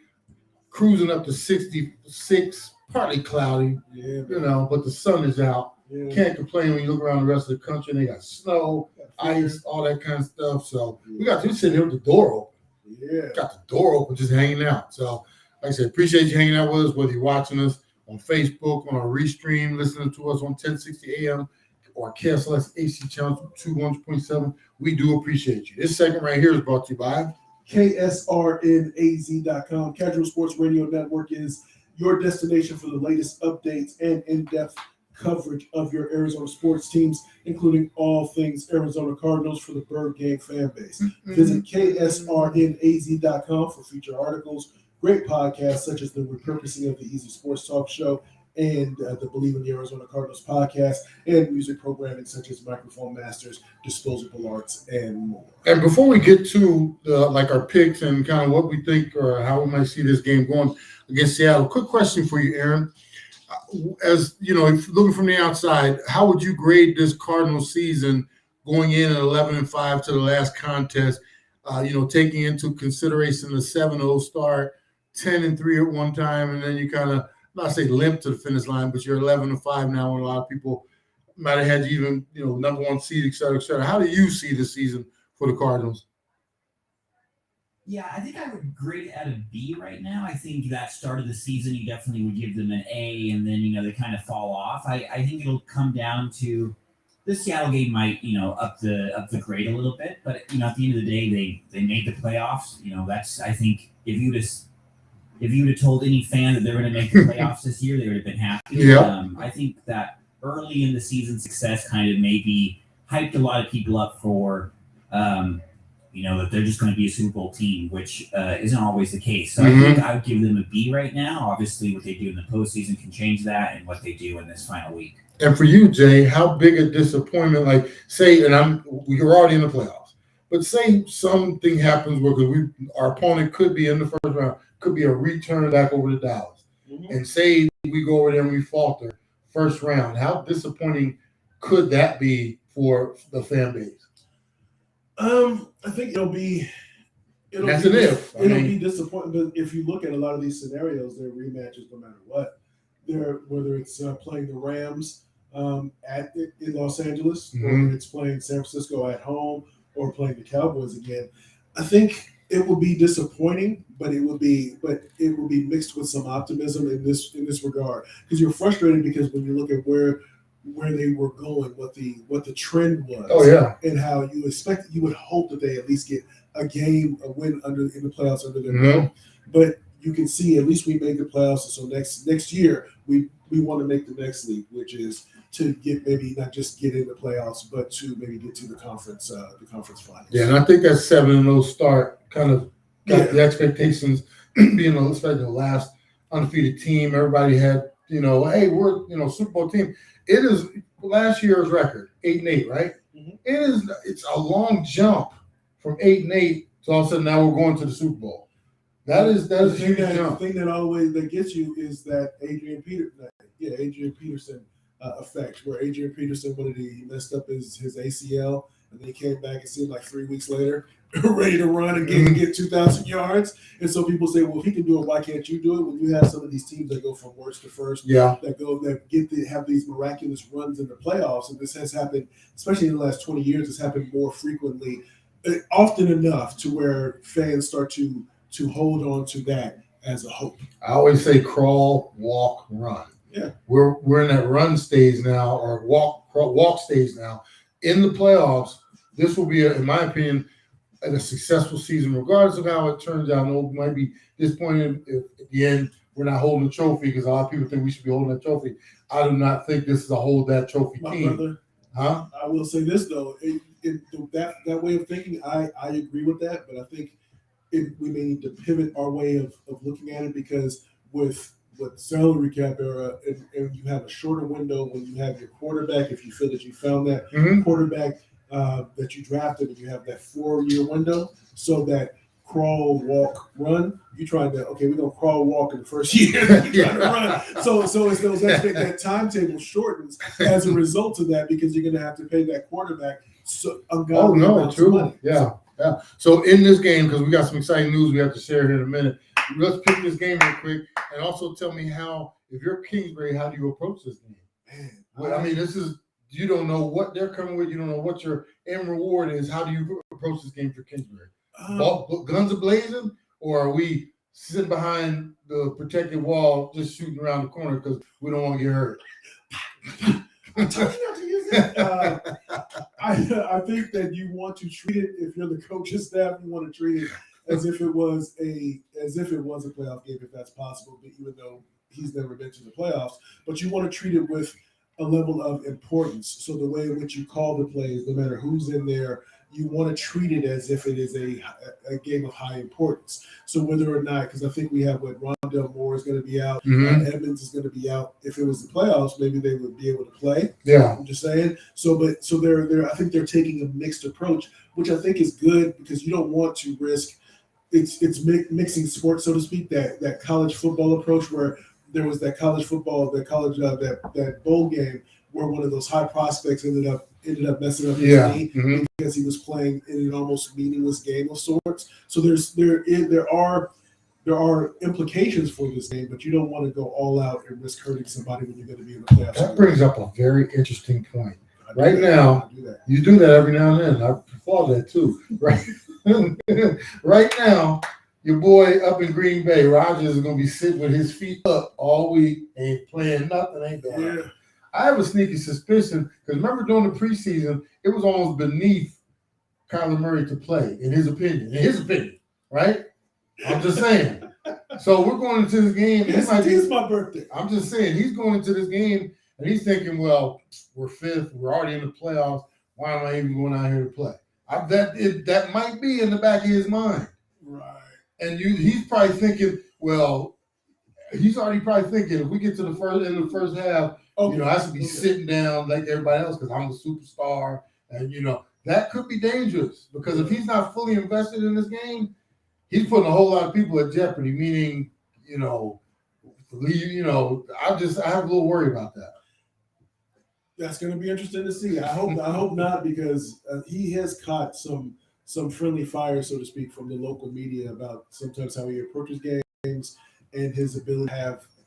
C: cruising up to 66, partly cloudy, but the sun is out. Yeah. Can't complain when you look around the rest of the country and they got snow, ice, all that kind of stuff. So we got you sitting here with the door open.
D: Yeah.
C: Got the door open, just hanging out. So, like I said, appreciate you hanging out with us, whether you're watching us on Facebook, on our restream, listening to us on 1060 AM or KSLX AC Channel 200.7. We do appreciate you. This segment right here is brought to you by
D: KSRNAZ.com. Casual Sports Radio Network is your destination for the latest updates and in-depth coverage of your Arizona sports teams, including all things Arizona Cardinals for the Bird Gang fan base. Visit KSRNAZ.com for feature articles, great podcasts such as the Repurposing of the Easy Sports Talk Show and the Believe in the Arizona Cardinals podcast, and music programming such as Microphone Masters, Disposable Arts, and more.
C: And before we get to our picks and kind of what we think or how we might see this game going against Seattle, quick question for you, Aaron. As you know, if looking from the outside, how would you grade this Cardinals season going in at 11-5 to the last contest? Taking into consideration the 7-0 start, 10-3 at one time, and then you kind of, not say limp to the finish line, but you're 11-5 now, and a lot of people might have had you even, number one seed, et cetera, et cetera. How do you see the season for the Cardinals?
B: Yeah, I think I would grade it at a B right now. I think that start of the season, you definitely would give them an A, and then, they kind of fall off. I think it'll come down to the Seattle game might, up the grade a little bit, but, at the end of the day, they made the playoffs. That's, I think, if you'd have told any fan that they were going to make the playoffs this year, they would have been happy.
C: Yeah.
B: I think that early in the season success kind of maybe hyped a lot of people up for, that they're just going to be a Super Bowl team, which isn't always the case. So I think I would give them a B right now. Obviously, what they do in the postseason can change that, and what they do in this final week.
C: And for you, Jay, how big a disappointment, we're already in the playoffs, but say something happens where our opponent could be in the first round, could be a return back over to Dallas, and say we go over there and we falter first round. How disappointing could that be for the fan base?
D: I think it'll be disappointing. But if you look at a lot of these scenarios, they're rematches no matter what. Whether it's playing the Rams in Los Angeles, or it's playing San Francisco at home, or playing the Cowboys again. I think it will be disappointing, but it will be mixed with some optimism in this regard. Because you're frustrated because when you look at where they were going, what the trend was, and how you would hope that they at least get a win in the playoffs under their belt. But you can see at least we made the playoffs, so next year we want to make the next league, which is to get maybe not just get in the playoffs, but to maybe get to the conference finals.
C: Yeah, and I think that 7-0 start kind of got the expectations being especially the last undefeated team. Everybody had, hey, we're Super Bowl team. It is last year's record, 8-8, right? It's a long jump from 8-8 to all of a sudden now we're going to the Super Bowl. That is a huge jump.
D: The thing that gets you is that Adrian Peterson effect, where Adrian Peterson, he messed up his ACL, and then he came back and seemed like 3 weeks later ready to run again and get 2,000 yards. And so people say, well, if he can do it, why can't you do it? When you have some of these teams that go from worst to first, that have these miraculous runs in the playoffs, and this has happened, especially in the last 20 years, it's happened more frequently, often enough to where fans start to hold on to that as a hope.
C: I always say crawl, walk, run.
D: Yeah,
C: we're in that run stage now, or walk stage now. In the playoffs, this will be, in my opinion, a successful season, regardless of how it turns out. I know it might be disappointing if at the end we're not holding the trophy, because a lot of people think we should be holding that trophy. I do not think this is a hold that trophy team.
D: Brother,
C: I
D: will say this though, that way of thinking, I agree with that, but I think we may need to pivot our way of looking at it, because with salary cap era, and you have a shorter window when you have your quarterback, if you feel that you found that quarterback that you drafted, and you have that 4-year window, so that crawl, walk, run, we're going to crawl, walk in the first year. You're trying to run. So it's those that timetable shortens as a result of that, because you're going to have to pay that quarterback ungodly amounts of money.
C: Yeah. So in this game, because we got some exciting news we have to share here in a minute, let's pick this game real quick, and also tell me if you're Kingsbury, how do you approach this game? Man, this is, you don't know what they're coming with. You don't know what your end reward is. How do you approach this game for Kingsbury? Guns a-blazing, or are we sitting behind the protected wall just shooting around the corner because we don't want to get hurt?
D: I told you not to use it. I think that you want to treat it, if you're the coaching staff, you want to treat it as if it was a playoff game, if that's possible. But even though he's never been to the playoffs, but you want to treat it with a level of importance. So the way in which you call the plays, no matter who's in there, you want to treat it as if it is a game of high importance. So whether or not, because I think we have what Rondell Moore is going to be out, Edmonds is going to be out. If it was the playoffs, maybe they would be able to play.
C: Yeah.
D: I'm just saying. So they're I think they're taking a mixed approach, which I think is good because you don't want to risk. It's mixing sports, so to speak. That college football approach where there was that bowl game where one of those high prospects ended up messing up his knee because he was playing in an almost meaningless game of sorts. So there are implications for this game, but you don't want to go all out and risk hurting somebody when you're going to be in the playoffs.
C: That brings up a very interesting point. Right now, you do that every now and then. I applaud that too. Right, right now, your boy up in Green Bay, Rodgers, is going to be sitting with his feet up all week, ain't playing nothing, ain't doing nothing. I have a sneaky suspicion because remember during the preseason, it was almost beneath Kyler Murray to play, in his opinion, right? I'm just saying. So we're going into this game.
D: It's my birthday.
C: I'm just saying he's going into this game and he's thinking, well, we're fifth, we're already in the playoffs. Why am I even going out here to play? I bet that might be in the back of his mind.
D: Right.
C: And he's probably thinking, well, he's already probably thinking if we get to the first half, I should be sitting down like everybody else because I'm the superstar. And, that could be dangerous because if he's not fully invested in this game, he's putting a whole lot of people at jeopardy, meaning, I have a little worry about that.
D: That's going to be interesting to see. I hope not because he has caught some friendly fire, so to speak, from the local media about sometimes how he approaches games and his ability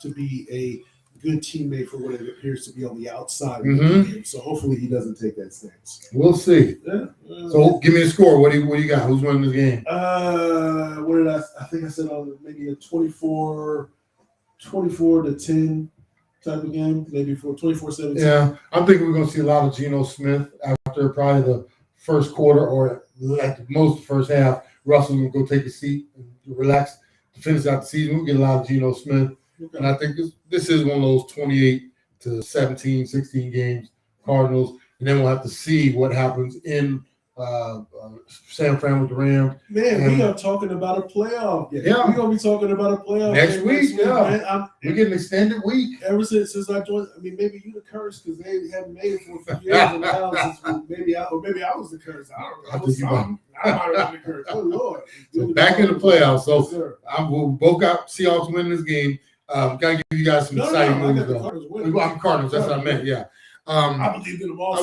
D: to be a good teammate for what it appears to be on the outside of the game. So hopefully he doesn't take that stance.
C: We'll see.
D: Yeah.
C: So give me a score. What do you got? Who's winning this game?
D: What did I think I said on maybe a 24-10 type of game, maybe for 24-17.
C: Yeah, I'm thinking we're going to see a lot of Geno Smith after probably the first quarter or at the most the first half. Russell's going to go take a seat and relax to finish out the season. We'll get a lot of Geno Smith. Okay. And I think this is one of those 28-17, 16 games, Cardinals. And then we'll have to see what happens in San Fran with the Rams.
D: Man, we are talking about a playoff game.
C: Yeah.
D: We're going to be talking about a playoff
C: next
D: game
C: week.
D: Man.
C: We get an extended week.
D: Ever since I joined, maybe you the curse because they hadn't made it for a few years. And now maybe I was the curse. I don't know. I might have been the curse. Oh, Lord.
C: So back in the playoffs. So we'll both got Seahawks winning this game. Got to give you guys some exciting news, though. I'm Cardinals. That's what I meant, yeah.
D: I believe in them all.
C: I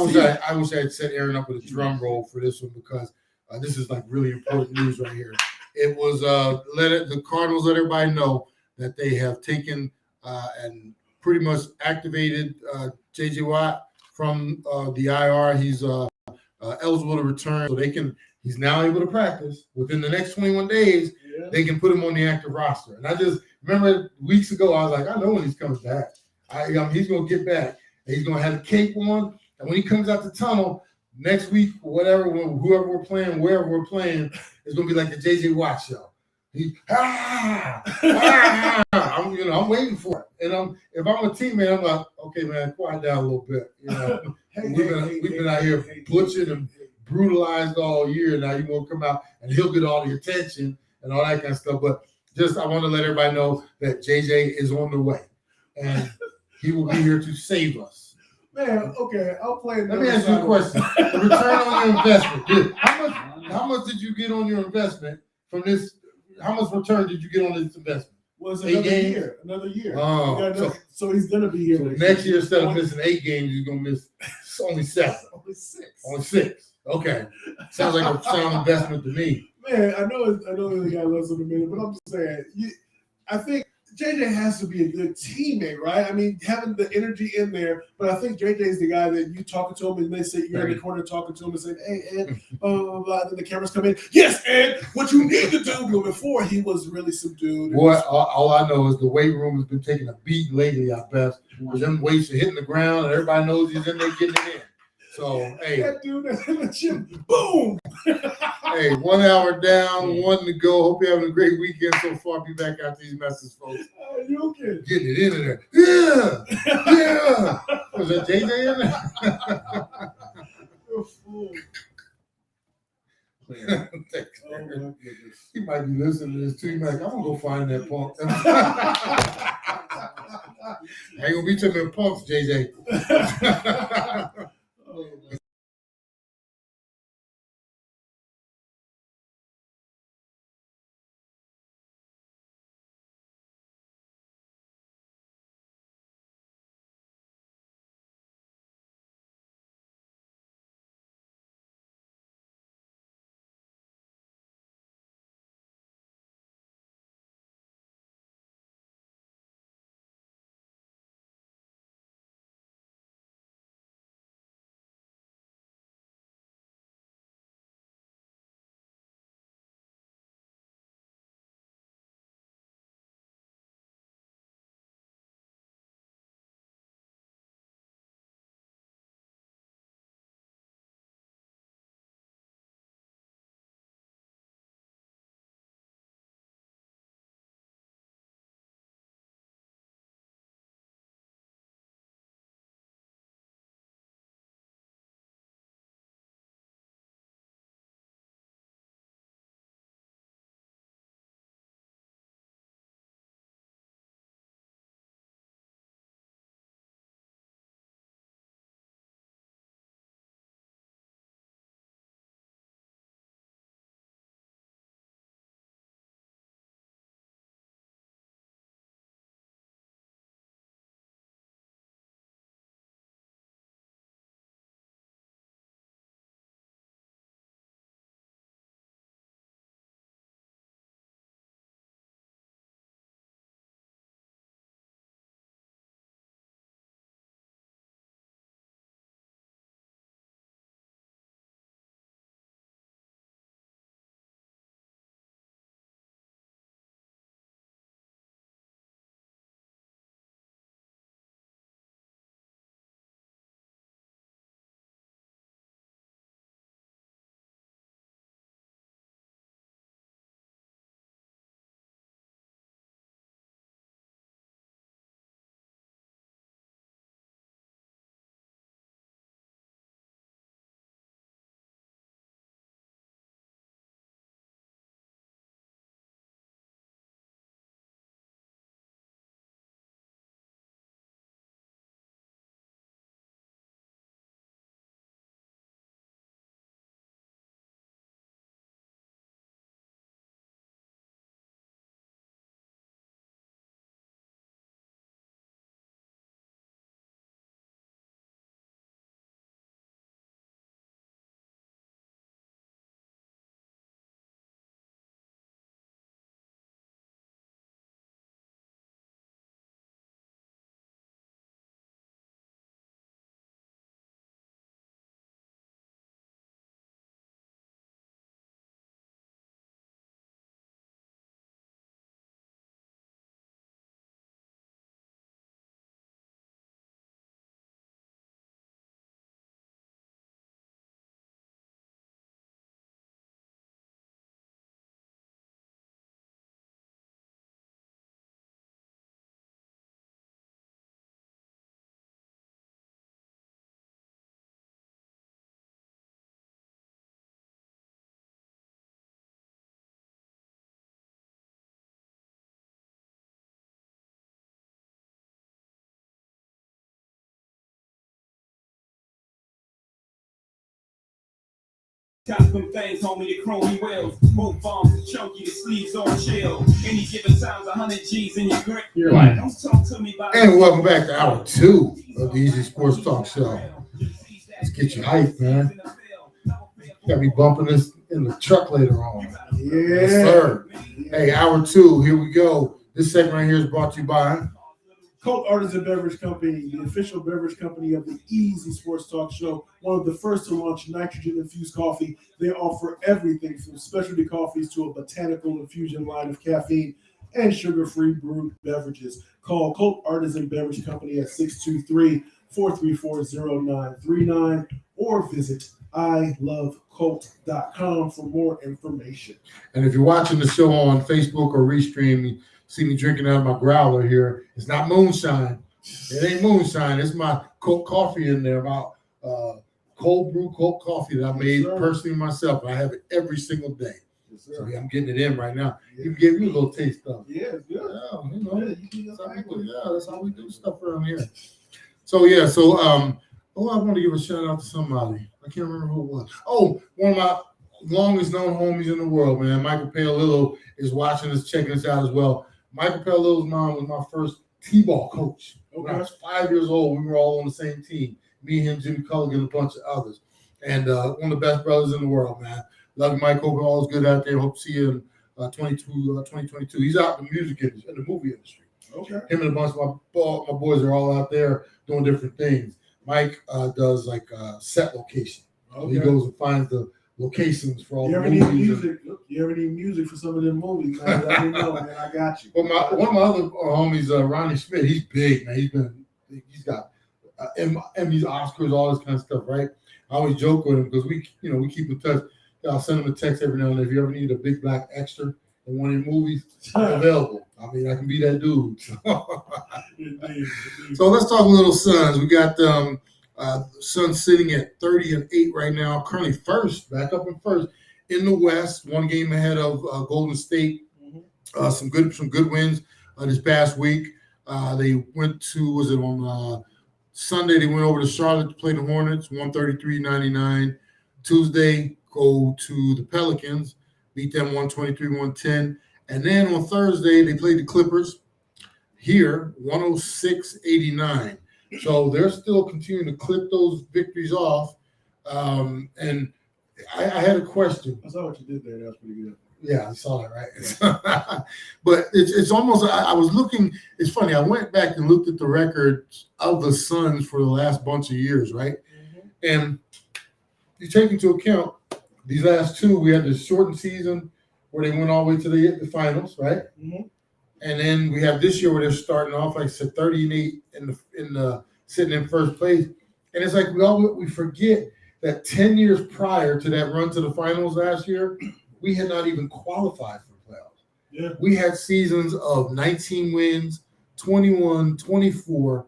C: wish I had set Aaron up with a drum roll for this one because this is like really important news right here. It was the Cardinals let everybody know that they have taken and pretty much activated J.J. Watt from the IR. He's eligible to return, so he's now able to practice within the next 21 days. Yeah. They can put him on the active roster. And I just remember weeks ago, I was like, I know when he's coming back. He's going to get back. He's going to have a cape on. And when he comes out the tunnel next week, whoever we're playing, wherever we're playing, it's going to be like the J.J. Watt show. I'm waiting for it. And if I'm a teammate, I'm like, okay, man, quiet down a little bit. We've been out here butchered and brutalized all year. Now you want to come out and he'll get all the attention and all that kind of stuff. But I want to let everybody know that JJ is on the way. And he will be here to save us.
D: Man, okay, I'll play.
C: Let me ask you a question. The return on your investment. How much did you get on your investment from this? How much return did you get on this investment?
D: Was another year.
C: Oh,
D: so he's gonna be here
C: next year. Instead of missing 8 games, he's gonna miss only 7. Only 6. Okay, sounds like a sound investment to me.
D: Man, I know the guy loves him a minute, but I'm just saying, I think JJ has to be a good teammate, right? I mean, having the energy in there, but I think JJ is the guy that you talking to him and they say you're in the corner talking to him and saying, hey, Ed, blah, blah, blah. Then the cameras come in. Yes, Ed, what you need to do. But before he was really subdued.
C: Boy, all I know is the weight room has been taking a beat lately, I bet. Them weights are hitting the ground and everybody knows he's in there getting it in. So, hey.
D: That dude that's in the gym, boom.
C: Hey, Hey, 1 hour down, 1 to go. Hope you're having a great weekend so far. Be back after these messages, folks.
D: You okay?
C: Getting it into there. Yeah. Yeah. Was that JJ in there?
D: You're a fool.
C: Thanks,
D: Oh
C: man.
D: my goodness.
C: He might be listening to this too. He might, I'm gonna go find that punk. I ain't gonna be to them punks, JJ.
D: Oh, my
E: Got some things, homie, the chromey wheels. Both bombs, the chunky, the sleeves all chill. Any given time's 100 G's in your grip.
D: You're like,
E: Don't talk to me about
C: And welcome back to hour 2 of the Easy Sports Talk Show. Let's get you hyped, man. Got me bumping this in the truck later on. Yes, sir. Hey, hour 2, here we go. This segment right here is brought to you by
D: Colt Artisan Beverage Company, the official beverage company of the Easy Sports Talk Show, one of the first to launch nitrogen-infused coffee. They offer everything from specialty coffees to a botanical infusion line of caffeine and sugar-free brewed beverages. Call Colt Artisan Beverage Company at 623-434-0939 or visit ilovecolt.com for more information.
C: And if you're watching the show on Facebook or Restream, you see me drinking out of my growler here. It's not moonshine. It ain't moonshine. It's my Colt coffee in there, my cold brew Colt coffee that I made personally myself. I have it every single day.
D: Yes,
C: So yeah, I'm getting it in right now. You give me a little taste of it.
D: Yeah, it's good.
C: Yeah, you know,
D: Yeah,
C: that's how we do stuff around here. So I want to give a shout out to somebody. I can't remember who it was. Oh, one of my longest known homies in the world, man. Michael Paolillo is watching us, checking us out as well. Michael Paolillo's mom was my first T-ball coach. When I was 5 years old, we were all on the same team. Me, him, Jimmy Culligan, and a bunch of others. And one of the best brothers in the world, man. Love you, Mike. Hope all is good out there. Hope to see you in 2022. He's out in the music industry, in the movie industry.
D: Okay.
C: Him and a bunch of my boys are all out there doing different things. Mike does like set location. So he goes and finds the locations for all the movies.
D: You ever need music for some of them movies, man? Let me know, man. I got you.
C: But one of my other homies, Ronnie Schmidt, he's big, man. He's got Emmys, Oscars, all this kind of stuff, right? I always joke with him because we keep in touch. I'll send him a text every now and then. If you ever need a big black extra in one of your movies, I'm available. I mean, I can be that dude. So let's talk a little Suns. We got Suns sitting at 30-8 right now, currently first, back up in first in the West, one game ahead of Golden State. Some good wins this past week. They went to on Sunday? They went over to Charlotte to play the Hornets, 133-99. Tuesday, go to the Pelicans, beat them 123-110. And then on Thursday, they played the Clippers here, 106-89. So they're still continuing to clip those victories off. And I had a question.
D: I saw what you did there. That was pretty good.
C: Yeah, I saw that, right? But it's almost, I was looking, it's funny, I went back and looked at the records of the Suns for the last bunch of years, right? And you take into account these last two, we had the shortened season where they went all the way to the finals, right? And then we have this year where they're starting off, like I said, 30-8 in the sitting in first place. And it's like we forget that 10 years prior to that run to the finals last year, we had not even qualified for the playoffs.
D: Yeah.
C: We had seasons of 19 wins, 21, 24,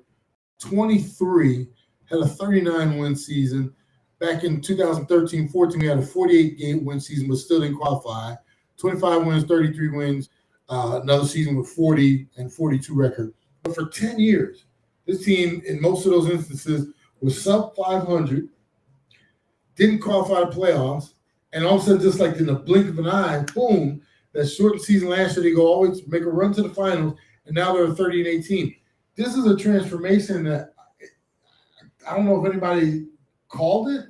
C: 23, had a 39-win season. Back in 2013-14, we had a 48-game win season, but still didn't qualify. 25 wins, 33 wins, another season with 40 and 42 record. But for 10 years, this team, in most of those instances, was sub 500, didn't qualify the playoffs, and all of a sudden, just like in the blink of an eye, boom, that shortened season last year, they go always make a run to the finals, and now they're 30-18. This is a transformation that I don't know if anybody called it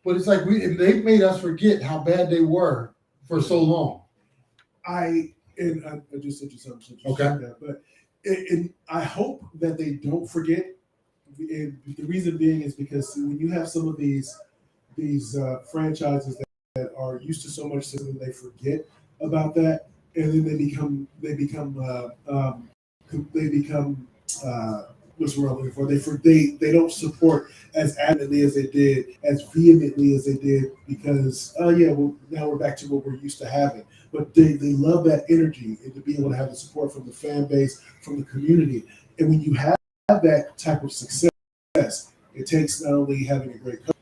C: but it's like they've made us forget how bad they were for so long.
D: I just said you something.
C: Okay.
D: But I hope that they don't forget. And the reason being is because when you have some of these franchises that are used to so much system, they forget about that, and then they become what's the word I'm looking for? They don't support as adamantly as they did, as vehemently as they did, because now we're back to what we're used to having. But they love that energy and to be able to have the support from the fan base, from the community. And when you have that type of success, it takes not only having a great coach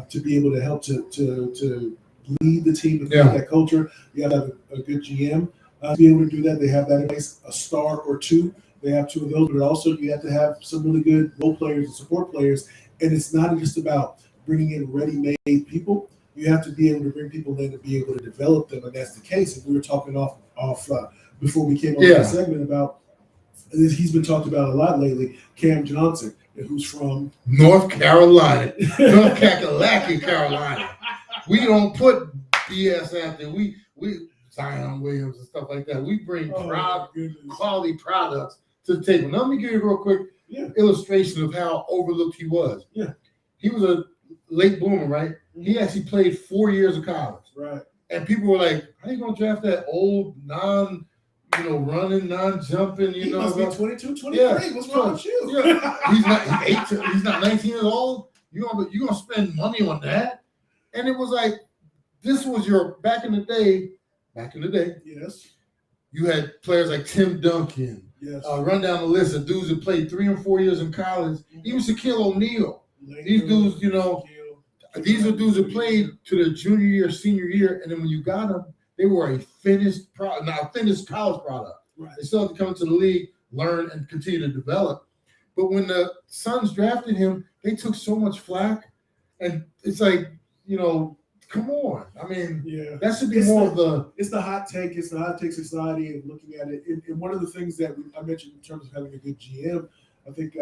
D: to be able to help to lead the team and create that culture. You have to have a good GM to be able to do that. They have that in place, a star or two. They have two of those, but also you have to have some really good role players and support players. And it's not just about bringing in ready-made people. You have to be able to bring people in and be able to develop them, and that's the case. And we were talking off before we came on the segment about he's been talked about a lot lately. Cam Johnson, who's from
C: North Carolina, North Kakalaki, Carolina. We don't put BS out there. We Zion Williams and stuff like that. We bring quality products to the table. Now, let me give you a real quick illustration of how overlooked he was.
D: Yeah.
C: He was a late bloomer, right? He actually played 4 years of college.
D: Right.
C: And people were like, how are you going to draft that old, running, non-jumping,
D: He must be 22, 23.
C: Yeah.
D: What's wrong with you?
C: Yeah. He's not 19 years old. You gonna spend money on that? And it was like, this was your back in the day.
D: Yes.
C: You had players like Tim Duncan.
D: Yes.
C: Run down the list of dudes that played 3 and 4 years in college. Even Shaquille O'Neal. These dudes, these are dudes that played to their junior year, senior year, and then when you got them, they were a finished college product.
D: Right.
C: They still have to come into the league, learn, and continue to develop. But when the Suns drafted him, they took so much flack, and it's like, come on. I mean, that should be more of the.
D: It's the hot take. It's the hot take society and looking at it. And one of the things that I mentioned in terms of having a good GM, I think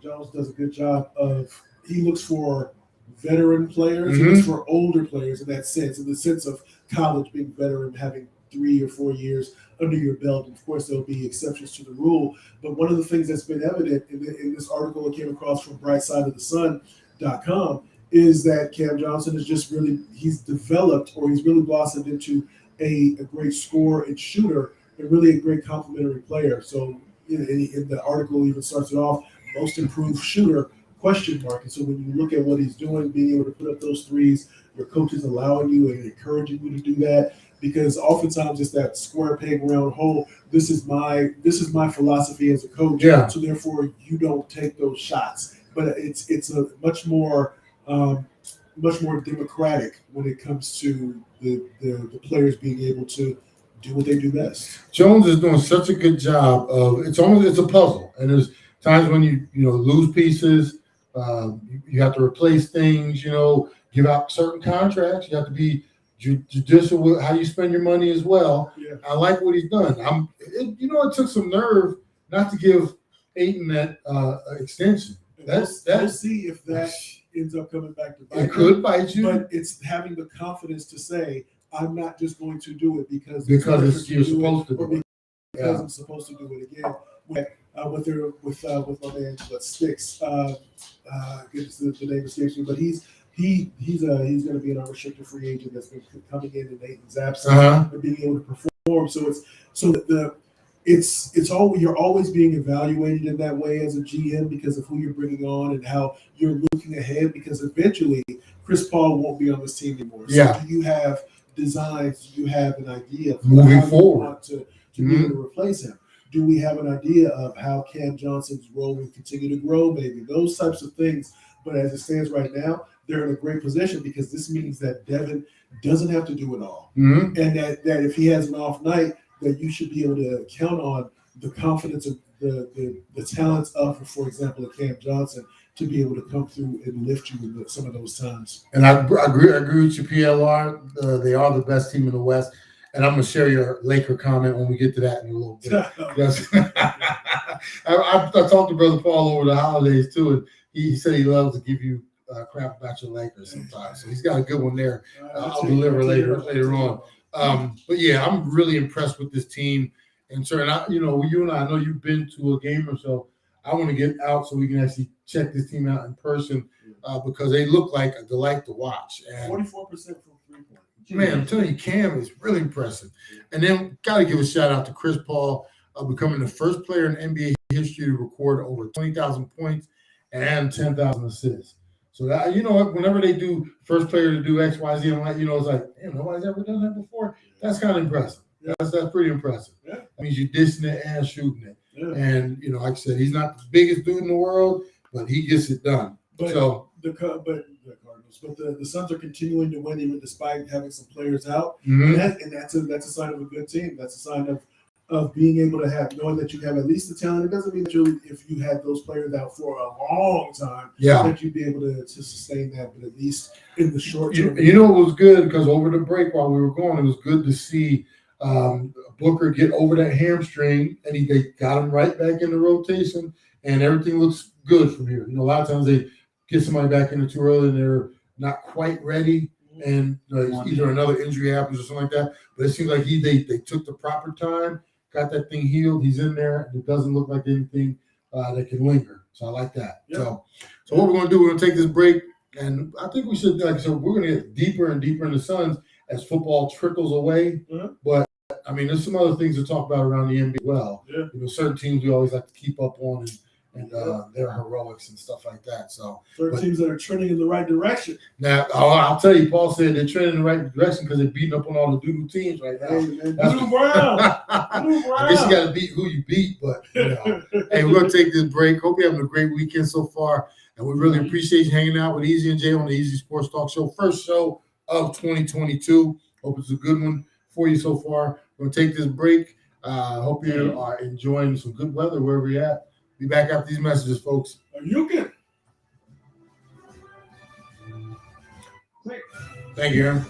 D: Jones does a good job of. He looks for veteran players.
C: Mm-hmm.
D: He looks for older players in that sense, in the sense of college being veteran, having 3 or 4 years under your belt. And of course, there'll be exceptions to the rule. But one of the things that's been evident in this article that came across from BrightSideOfTheSun.com is that Cam Johnson is just he's developed, or he's really blossomed into a great scorer and shooter, and really a great complementary player. So in the article even starts it off, most improved shooter, ? And so when you look at what he's doing, being able to put up those threes, your coach is allowing you and encouraging you to do that, because oftentimes it's that square peg round hole. This is my philosophy as a coach.
C: Yeah.
D: So therefore you don't take those shots. But it's a much more democratic when it comes to the players being able to do what they do best.
C: Jones is doing such a good job of it's a puzzle, and there's times when you lose pieces. You have to replace things. Give out certain contracts. You have to be judicial with how you spend your money as well.
D: Yeah.
C: I like what he's done. It took some nerve not to give Ayton that extension.
D: We'll see if that ends up coming back to bite.
C: It could bite you,
D: but it's having the confidence to say, I'm not just going to do it because
C: you're supposed to do it.
D: Because I'm supposed to do it again. With my man Sticks, the name escapes me, but he's going to be an unrestricted free agent that's been coming in Nathan's absence and being able to perform. You're always being evaluated in that way as a GM because of who you're bringing on and how you're looking ahead. Because eventually Chris Paul won't be on this team anymore. So do you have designs? Do you have an idea of
C: moving
D: how
C: forward
D: you want to be able to replace him? Do we have an idea of how Cam Johnson's role will continue to grow? Maybe those types of things. But as it stands right now, they're in a great position because this means that Devin doesn't have to do it all, and that if he has an off night, that you should be able to count on the confidence of the talents of, for example, of Cam Johnson to be able to come through and lift you in some of those times.
C: And I agree with you, PLR. They are the best team in the West. And I'm going to share your Laker comment when we get to that in a little bit. Yes. I talked to Brother Paul over the holidays, too, and he said he loves to give you crap about your Lakers sometimes. So he's got a good one there. I'll deliver later on. But, yeah, I'm really impressed with this team. And, sir, you and I know you've been to a game or so. I want to get out so we can actually check this team out in person because they look like a delight to watch. And
D: 44% from three-point.
C: Man, I'm telling you, Cam is really impressive. And then got to give a shout out to Chris Paul becoming the first player in NBA history to record over 20,000 points and 10,000 assists. So that, whenever they do first player to do X, Y, Z, I'm like, it's like, damn, nobody's ever done that before. That's kind of impressive. That's pretty impressive. Yeah. That means you're dishing it and shooting it. Yeah. And like I said, he's not the biggest dude in the world, but he gets it done.
D: But the Suns are continuing to win even despite having some players out, and that's a sign of a good team. That's a sign of being able to knowing that you have at least the talent. It doesn't mean that if you had those players out for a long time, that you'd be able to sustain that. But at least in the short term,
C: it was good because over the break while we were going, it was good to see Booker get over that hamstring, and they got him right back in the rotation, and everything looks good from here. A lot of times they get somebody back in too early and they're not quite ready, and either another injury happens or something like that. But it seems like they took the proper time, got that thing healed. He's in there, and it doesn't look like anything that can linger. So I like that. Yep. So what we're going to do, we're going to take this break, and I think we should, like I said, we're going to get deeper and deeper in the Suns as football trickles away. But I mean, there's some other things to talk about around the NBA as well. Yeah. Certain teams we always like to keep up on and their heroics and stuff like that. So
D: Teams that are trending in the right direction.
C: now I'll tell you, Paul said they're trending in the right direction because they're beating up on all the doodle teams right now.
D: Hey, man, Doodle Brown.
C: I guess you got to beat who you beat, but hey, we're gonna take this break. Hope you're having a great weekend so far, and we really appreciate you hanging out with Easy and Jay on the Easy Sports Talk Show, first show of 2022. Hope it's a good one for you so far. We're gonna take this break. Hope you are enjoying some good weather wherever you're at. Be back after these messages, folks.
D: You can.
C: Thank you, Aaron.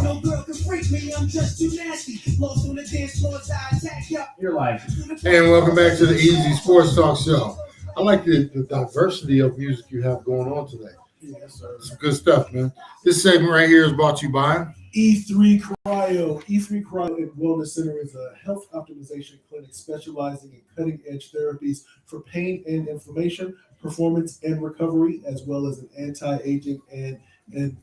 F: No girl can freak me, I'm just too nasty. Lost on the dance floors, I attack ya.
B: You're like,
C: And welcome back to the Easy Sports Talk Show. I like the diversity of music you have going on today.
D: Yes, sir.
C: Some good stuff, man. This segment right here is brought to you by
D: E3 Cryo. E3 Cryo and Wellness Center is a health optimization clinic specializing in cutting-edge therapies for pain and inflammation, performance and recovery, as well as in anti-aging and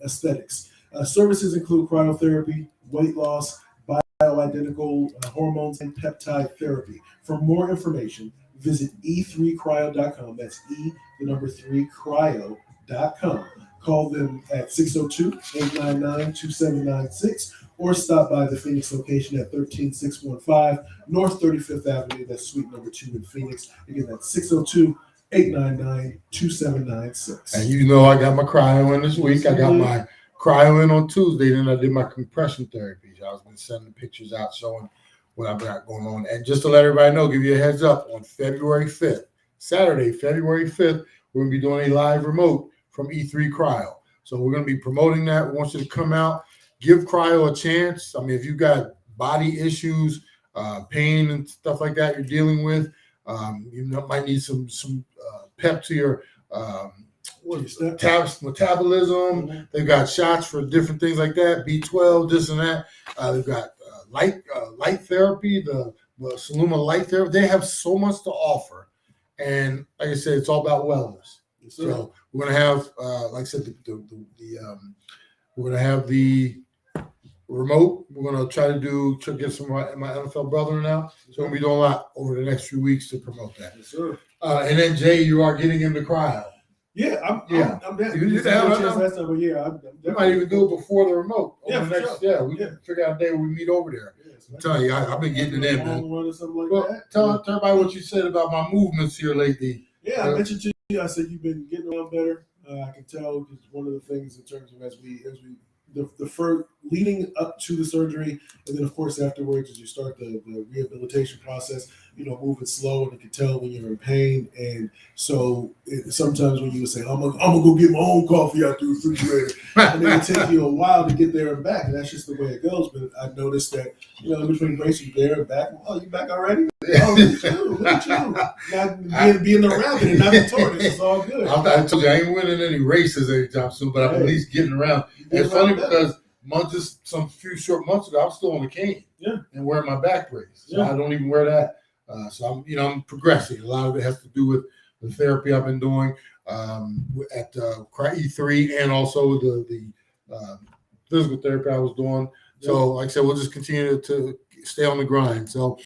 D: aesthetics. Services include cryotherapy, weight loss, bioidentical hormones, and peptide therapy. For more information, visit e3cryo.com. That's E3cryo.com. Call them at 602-899-2796 or stop by the Phoenix location at 13615 North 35th Avenue. That's suite number 2 in Phoenix. Again, that's 602-899-2796.
C: And you know I got my cryo in this week. I got my cryo in on Tuesday. Then I did my compression therapy. I was going to send the pictures out showing what I've got going on. And just to let everybody know, give you a heads up, on February 5th, Saturday, February 5th, we're going to be doing a live remote from E3 Cryo. So we're going to be promoting that. We want you to come out, give Cryo a chance. I mean, if you've got body issues, pain and stuff like that you're dealing with, you might need some pep to your metabolism.
D: Mm-hmm.
C: They've got shots for different things like that, B12, this and that. They've got light therapy, the Saluma light therapy. They have so much to offer. And like I said, it's all about wellness.
D: Yes, sir.
C: So we're going to have, like I said, we're going to have the remote. We're going to try to get some of my NFL brethren out. So we're going to be doing a lot over the next few weeks to promote that.
D: Yes, sir.
C: And then, Jay, you are getting into cryo.
D: Yeah, I'm down.
C: You might even do it before the remote.
D: Yeah,
C: the next, we can figure out a day where we meet over there. I'm telling you, I've been getting it in, man.
D: Run or something like
C: Well,
D: that.
C: tell everybody what you said about my movements here lately.
D: Yeah, I mentioned to you. I said you've been getting around better. I can tell because one of the things in terms of as we the first leading up to the surgery, and then of course afterwards, as you start the rehabilitation process, moving slow, and you can tell when you're in pain. And so sometimes when you would say, I'm gonna go get my own coffee out the refrigerator, and it would take you a while to get there and back, and that's just the way it goes. But I noticed that in between races, there and back. Oh, you back already? Oh, look at you! Not being around it and not victorious. It's all good.
C: I told you I ain't winning any races anytime soon, but I'm at least getting around. And it's funny because some few short months ago, I was still on the cane and wearing my back brace. So I don't even wear that. So I'm progressing. A lot of it has to do with the therapy I've been doing at E3 and also the physical therapy I was doing. So like I said, we'll just continue to stay on the grind. So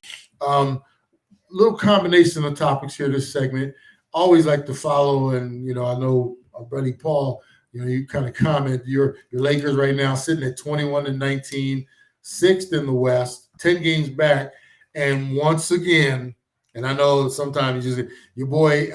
C: little combination of topics here this segment. Always like to follow, and I know our buddy Paul, you kind of comment your Lakers right now sitting at 21-19, 6th in the West, 10 games back. And once again, and I know sometimes your boy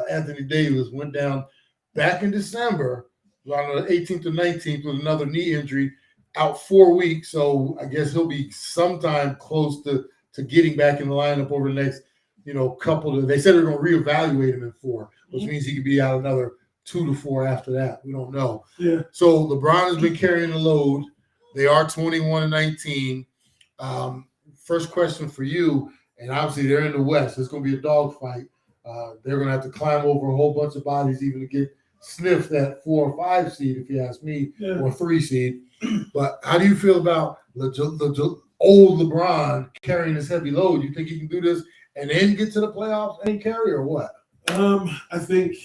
C: Anthony Davis went down back in December on the 18th or 19th with another knee injury, out 4 weeks. So I guess he'll be sometime close to getting back in the lineup over the next, they said they're going to reevaluate him in 4, which means he could be out another 2 to 4 after that. We don't know.
D: Yeah.
C: So LeBron has been carrying the load. They are 21-19. First question for you, and obviously they're in the West. It's going to be a dogfight. They're going to have to climb over a whole bunch of bodies even to get sniffed that 4 or 5 seed, if you ask me, or 3 seed. But how do you feel about the old LeBron carrying this heavy load? You think he can do this and then get to the playoffs and carry, or what?
D: I think,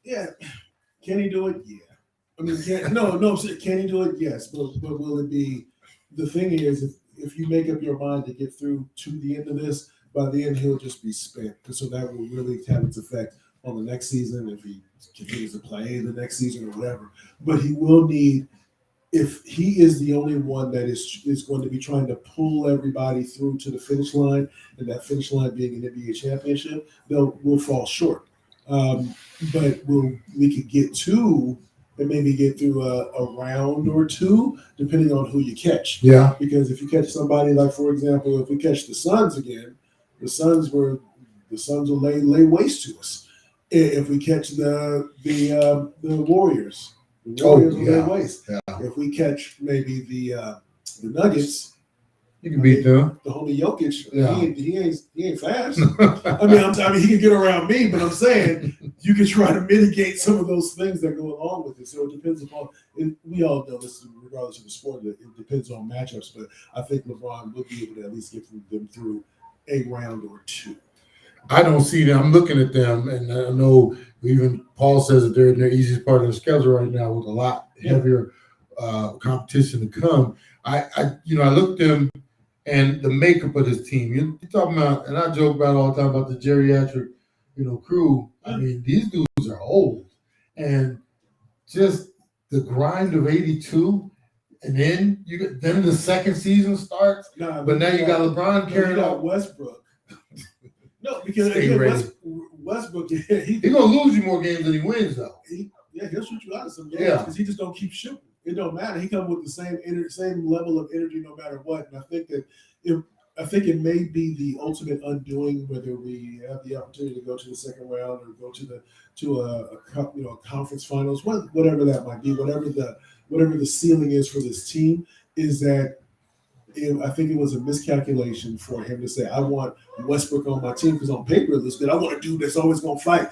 D: can he do it? Yeah. I mean, can he do it? Yes. But will it be? The thing is, if you make up your mind to get through to the end of this, by the end he'll just be spent. So that will really have its effect on the next season if he continues to play the next season or whatever. But he will need, if he is the only one that is going to be trying to pull everybody through to the finish line, and that finish line being an NBA championship, we'll fall short. But we could get to and maybe get through a round or 2, depending on who you catch.
C: Yeah.
D: Because if you catch somebody like, for example, if we catch the Suns again, the Suns will lay waste to us. If we catch the Warriors, will lay waste. Yeah. If we catch maybe the Nuggets,
C: you can beat them.
D: The homie Jokic, he ain't fast. I mean, he can get around me, but I'm saying you can try to mitigate some of those things that go along with it. So it depends upon. We all know this, regardless of the sport, it depends on matchups. But I think LeBron will be able to at least get them through a round or 2.
C: I don't see them. I'm looking at them, and I know even Paul says that they're in their easiest part of the schedule right now with a lot heavier competition to come. I looked at them. And the makeup of this team, you're talking about, and I joke about all the time about the geriatric, crew. I mean, these dudes are old, and just the grind of 82, and then then the second season starts. But now you got LeBron carrying out
D: Westbrook. No, because again, Westbrook, he's
C: gonna lose you more games than he wins, though.
D: He'll shoot you out of some games because he just don't keep shooting. It don't matter. He comes with the same level of energy no matter what. And I think that I think it may be the ultimate undoing whether we have the opportunity to go to the second round or go to a conference finals, whatever that might be, whatever the ceiling is for this team, is that I think it was a miscalculation for him to say, I want Westbrook on my team because on paper it looks good. I want a dude that's always going to fight.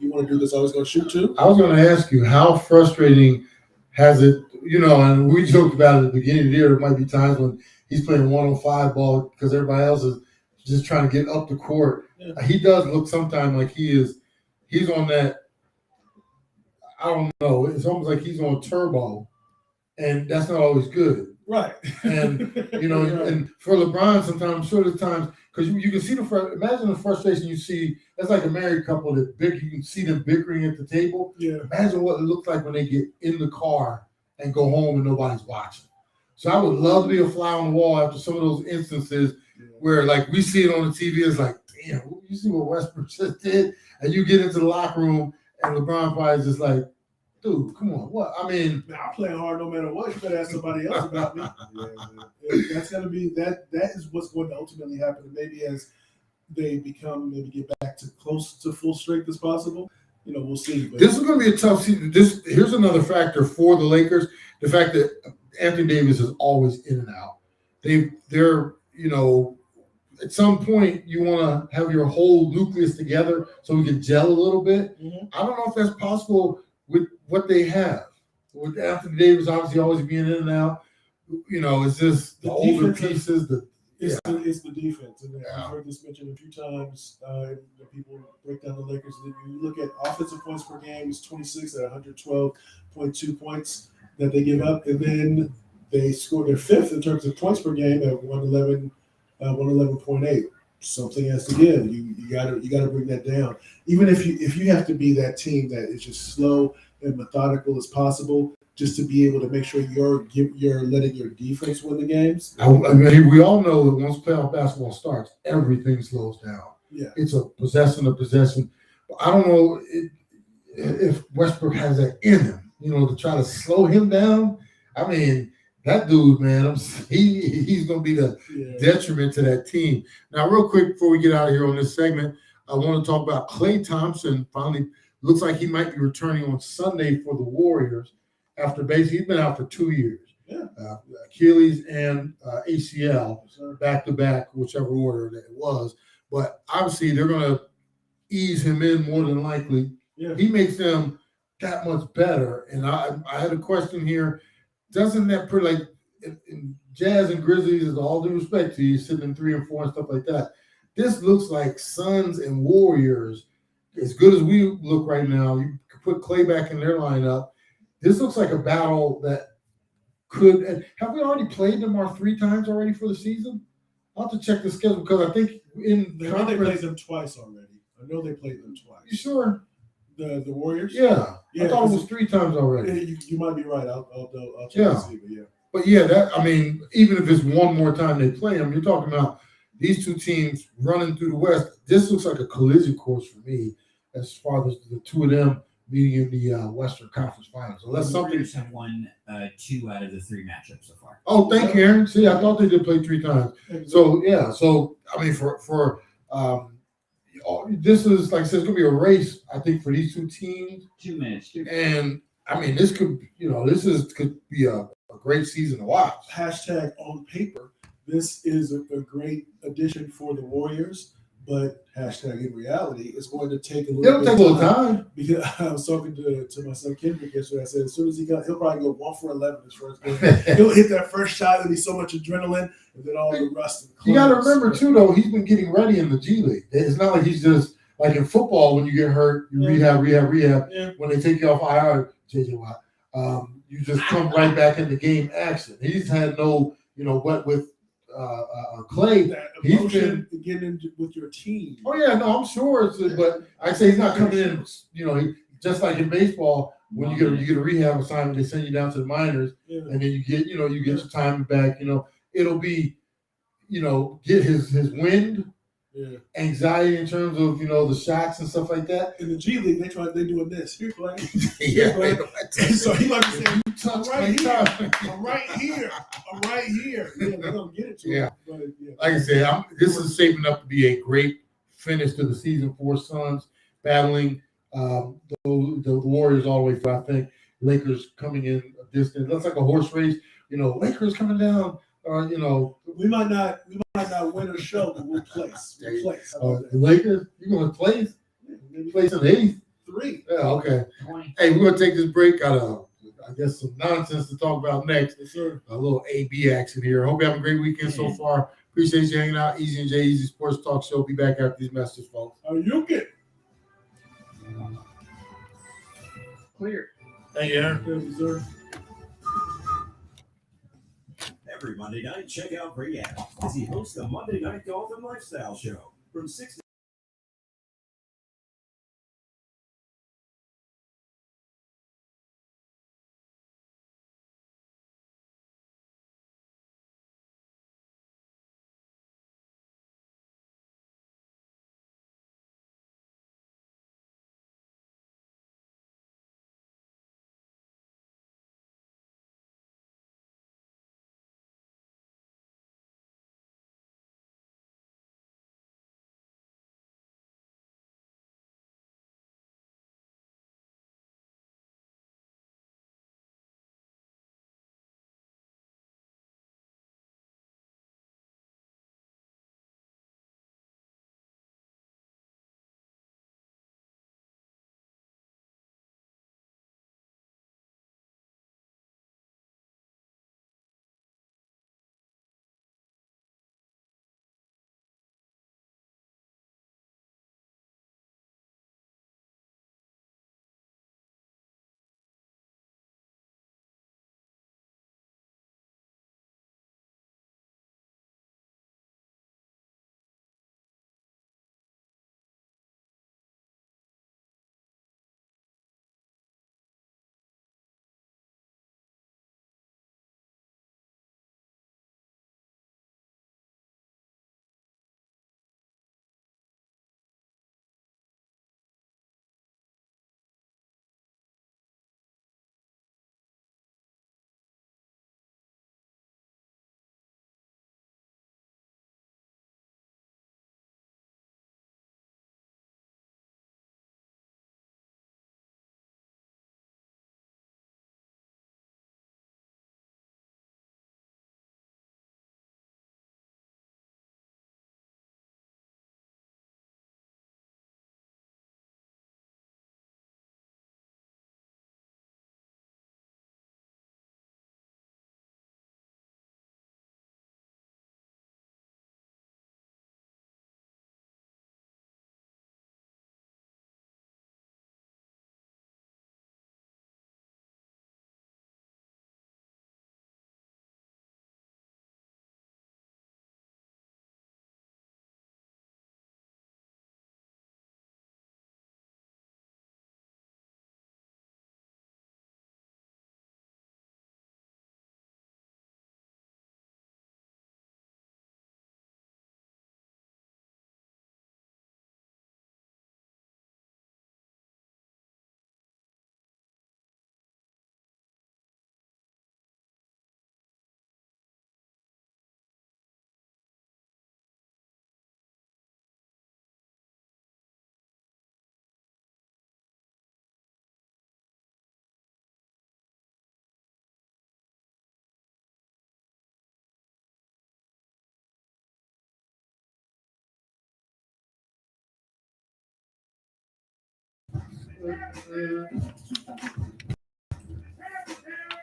D: You want a dude that's always going to shoot too?
C: I was going to ask you, how frustrating has it, and we joked about it at the beginning of the year, there might be times when he's playing 1-on-5 ball because everybody else is just trying to get up the court.
D: Yeah.
C: He does look sometimes like he's on that, I don't know, it's almost like he's on turbo, and that's not always good.
D: Right.
C: And, and for LeBron, sometimes, I'm sure there's times, because you can see imagine the frustration you see. That's like a married couple you can see them bickering at the table.
D: Yeah.
C: Imagine what it looks like when they get in the car and go home and nobody's watching. So I would love to be a fly on the wall after some of those instances where, like, we see it on the TV. It's like, damn, you see what Westbrook just did? And you get into the locker room and LeBron probably is just like, dude, come on, what? I mean,
D: I'm playing hard no matter what. You better ask somebody else about me. That's going to be that is what's going to ultimately happen. And maybe as they get back to close to full strength as possible, we'll see. But
C: this is going to be a tough season. Here's another factor for the Lakers: the fact that Anthony Davis is always in and out. They're at some point you want to have your whole nucleus together so we can gel a little bit.
D: Mhm.
C: I don't know if that's possible with what they have. With Anthony Davis obviously always being in and out, it's just the older pieces.
D: It's the defense. And I've heard this mentioned a few times. People break down the Lakers. And you look at offensive points per game, it's 26 at 112.2 points that they give up. And then they score their fifth in terms of points per game at 111.8. Something has to give. You got to bring that down. Even if you have to be that team that is just slow and methodical as possible, just to be able to make sure you're letting your defense win the games.
C: I mean, we all know that once playoff basketball starts, everything slows down.
D: Yeah,
C: it's a possession. I don't know if Westbrook has that in him, to try to slow him down. I mean, that dude, man, he's going to be the detriment to that team. Now, real quick, before we get out of here on this segment, I want to talk about Klay Thompson. Finally, looks like he might be returning on Sunday for the Warriors after he's been out for 2 years.
D: Yeah.
C: Achilles and ACL, back-to-back, whichever order that it was. But obviously, they're going to ease him in more than likely.
D: Yeah.
C: He makes them that much better. And I had a question here. Doesn't that pretty like in Jazz and Grizzlies, is all due respect to you, sitting in 3 and 4 and stuff like that. This looks like Suns and Warriors. As good as we look right now, you could put Klay back in their lineup. This looks like a battle that could. And have we already played them 3 times already for the season? I'll have to check the schedule because I think
D: they played them twice already. I know they played them twice.
C: You sure?
D: The Warriors?
C: Yeah. I thought it was 3 times already.
D: You might be right. I'll check and see,
C: But even if it's one more time they play them, you're talking about these two teams running through the West. This looks like a collision course for me as far as the two of them meeting in the Western Conference Finals. So that's
B: the
C: something.
B: Warriors have won 2 out of the 3 matchups so far.
C: Oh, thank you, Aaron. See, I thought they did play 3 times. So I mean, this is, like I said, it's gonna be a race. I think for these two teams.
B: 2 minutes.
C: And I mean, this could be a great season to watch.
D: Hashtag on paper, this is a great addition for the Warriors, but hashtag in reality, it's going to take a little.
C: It'll take a little time.
D: Because I was talking to my son Kendrick yesterday. I said as soon as he'll probably go 1 for 11 his first game. He'll hit that first shot. There'll be so much adrenaline, and then all the rust.
C: You got to remember too, though, he's been getting ready in the G League. It's not like he's just like in football when you get hurt, you rehab.
D: Yeah.
C: When they take you off IR, JJ Watt, you just come right back into game action. He's had no, what with Klay.
D: That emotion getting into with your team.
C: Oh yeah, no, I'm sure. But I say he's not coming in. Just like in baseball, when you get a rehab assignment, they send you down to the minors, and then you get your time back. It'll be, get his wind,
D: Yeah.
C: anxiety in terms of the shots and stuff like that.
D: In the G League, they doing this. Here, play.
C: Yeah,
D: So he might be saying,
C: touch
D: right here.
C: time.
D: I'm right here. I'm right here. Yeah, they don't get it to
C: Yeah.
D: him. But, yeah.
C: Like I said, this is shaping up to be a great finish to the season for Suns battling the Warriors all the way through. I think Lakers coming in a distance. That's like a horse race. Lakers coming down.
D: We might not win a show, but we'll place. We'll place. How about
C: The
D: that?
C: Lakers. You going to place?
D: Yeah, maybe
C: Place in the eighth.
D: 3.
C: Yeah. Okay.
B: 20.
C: Hey, we're gonna take this break. Got I guess some nonsense to talk about next.
D: Yes, sir.
C: A little AB action here. Hope you have a great weekend so far. Appreciate you hanging out. Easy and J, Easy Sports Talk Show. Be back after these messages, folks.
D: How you get?
B: Clear.
C: Thank you, Aaron.
D: Yes, sir.
A: Every Monday night, check out Ray Adams as he hosts the Monday Night Golf and Lifestyle Show from 6 to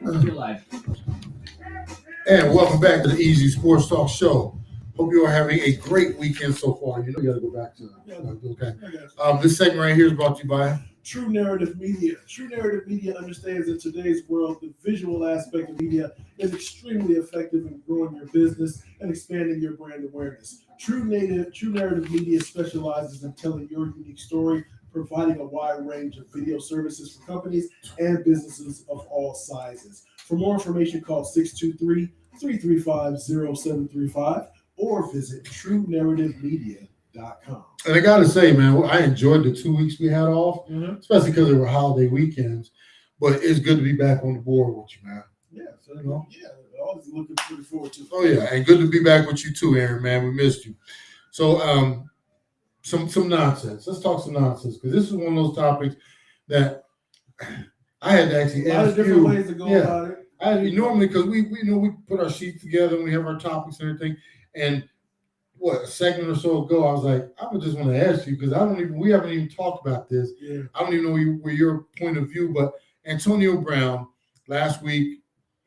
B: You're live.
C: And welcome back to the Easy Sports Talk Show. Hope you are having a great weekend so far. You got to go back to okay. This segment right here is brought to you by
D: True Narrative Media. True Narrative Media understands that today's world, the visual aspect of media is extremely effective in growing your business and expanding your brand awareness. True Narrative Media specializes in telling your unique story, providing a wide range of video services for companies and businesses of all sizes. For more information, call 623-335-0735 or visit truenarrativemedia.com.
C: And I got to say, man, I enjoyed the 2 weeks we had off,
D: Mm-hmm.
C: especially because they were holiday weekends. But it's good to be back on the board with you, man.
D: Yeah, so
C: You know?
D: yeah, always looking forward to it.
C: Oh yeah, and good to be back with you too, Aaron. Man, we missed you. So, some nonsense. Let's talk some nonsense because this is one of those topics that I had to actually
D: A lot
C: ask
D: of different
C: you.
D: ways to go
C: Yeah.
D: about it.
C: Normally because we put our sheets together and we have our topics and everything. And a segment or so ago, I was like, I would just want to ask you because we haven't even talked about this.
D: Yeah.
C: I don't even know where your point of view, but Antonio Brown last week,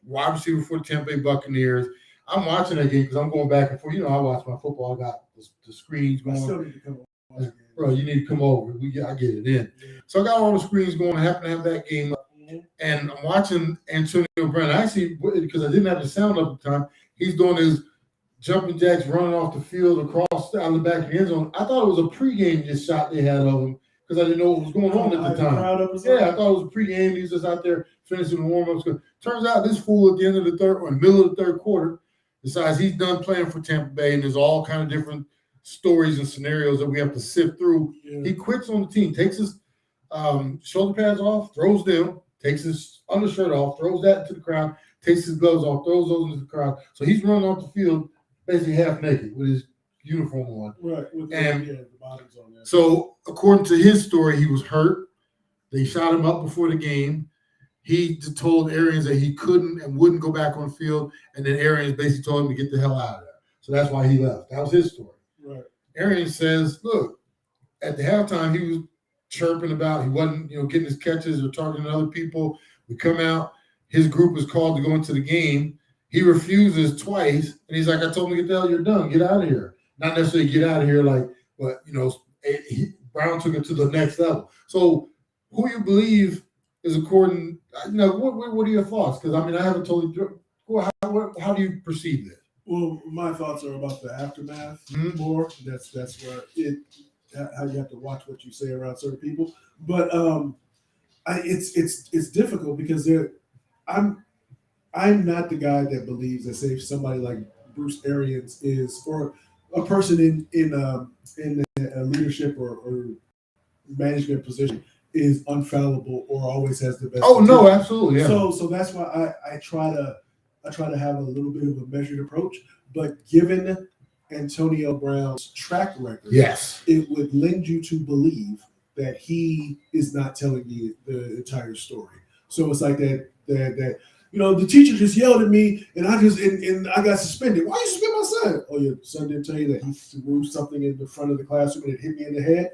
C: wide receiver for the Tampa Bay Buccaneers. I'm watching that game because I'm going back and forth. I watch my football. I got the screens
D: I
C: going.
D: still need to come on.
C: Bro, you need to come over. I get it in.
D: Yeah.
C: So I got all the screens going. I happen to have that game up.
D: Mm-hmm.
C: And I'm watching Antonio Brown. Actually, because I didn't have the sound up at the time, he's doing his jumping jacks, running off the field across out the back of the end zone. I thought it was a pregame just shot they had of him because I didn't know what was going on at the time. Yeah, I thought it was a pregame. He was just out there finishing the warm-ups. Turns out this fool at the end of the third or in the middle of the third quarter decides he's done playing for Tampa Bay, and there's all kind of different stories and scenarios that we have to sift through.
D: Yeah.
C: He quits on the team, takes his shoulder pads off, throws them, takes his undershirt off, throws that into the crowd, takes his gloves off, throws those into the crowd. So he's running off the field basically half naked with his uniform on.
D: Right. With
C: the
D: bottoms on there.
C: So according to his story, he was hurt. They shot him up before the game. He told Arians that he couldn't and wouldn't go back on the field, and then Arians basically told him to get the hell out of there. So that's why he left. That was his story.
D: Right.
C: Arians says, look, at the halftime, he was chirping about he wasn't, getting his catches or targeting other people. We come out, his group is called to go into the game. He refuses twice, and he's like, I told him to get the hell, you're done. Get out of here. Not necessarily get out of here but, Brown took it to the next level. So who you believe is according, what are your thoughts? Because, I haven't totally, how do you perceive this?
D: Well, my thoughts are about the aftermath more. That's where how you have to watch what you say around certain people. But it's difficult because I'm not the guy that believes that say somebody like Bruce Arians is, or a person in a leadership or management position is infallible or always has the best.
C: Oh no, absolutely. Yeah.
D: So that's why I try to have a little bit of a measured approach, but given Antonio Brown's track record,
C: yes,
D: it would lend you to believe that he is not telling the entire story. So it's like that the teacher just yelled at me and I got suspended. Why you suspend my son? Oh, your son didn't tell you that he threw something in the front of the classroom and it hit me in the head?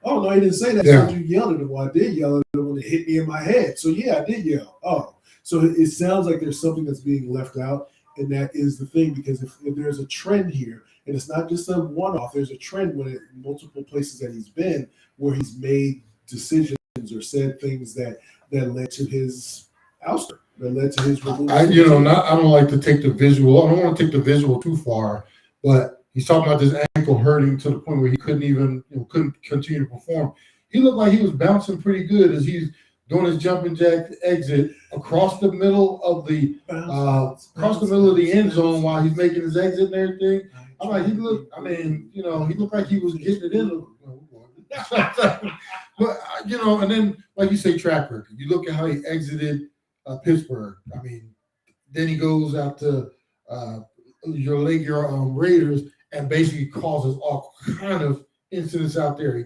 D: Oh, no, he didn't say that.
C: Yeah.
D: So you yelled at him. Well, I did yell at him when it hit me in my head. So, yeah, I did yell. Oh, so it sounds like there's something that's being left out, and that is the thing, because if there's a trend here, and it's not just a one-off, there's a trend when multiple places that he's been where he's made decisions or said things that led to his ouster, that led to his removal.
C: I don't like to take the visual. I don't want to take the visual too far, but he's talking about this ankle hurting to the point where he couldn't even couldn't continue to perform. He looked like he was bouncing pretty good as he's doing his jumping jack exit across the middle of the end zone while he's making his exit and everything. I'm like, he looked like he was getting it in. But and then like you say, track record. You look at how he exited Pittsburgh. Then he goes out to your Raiders and basically causes all kind of incidents out there.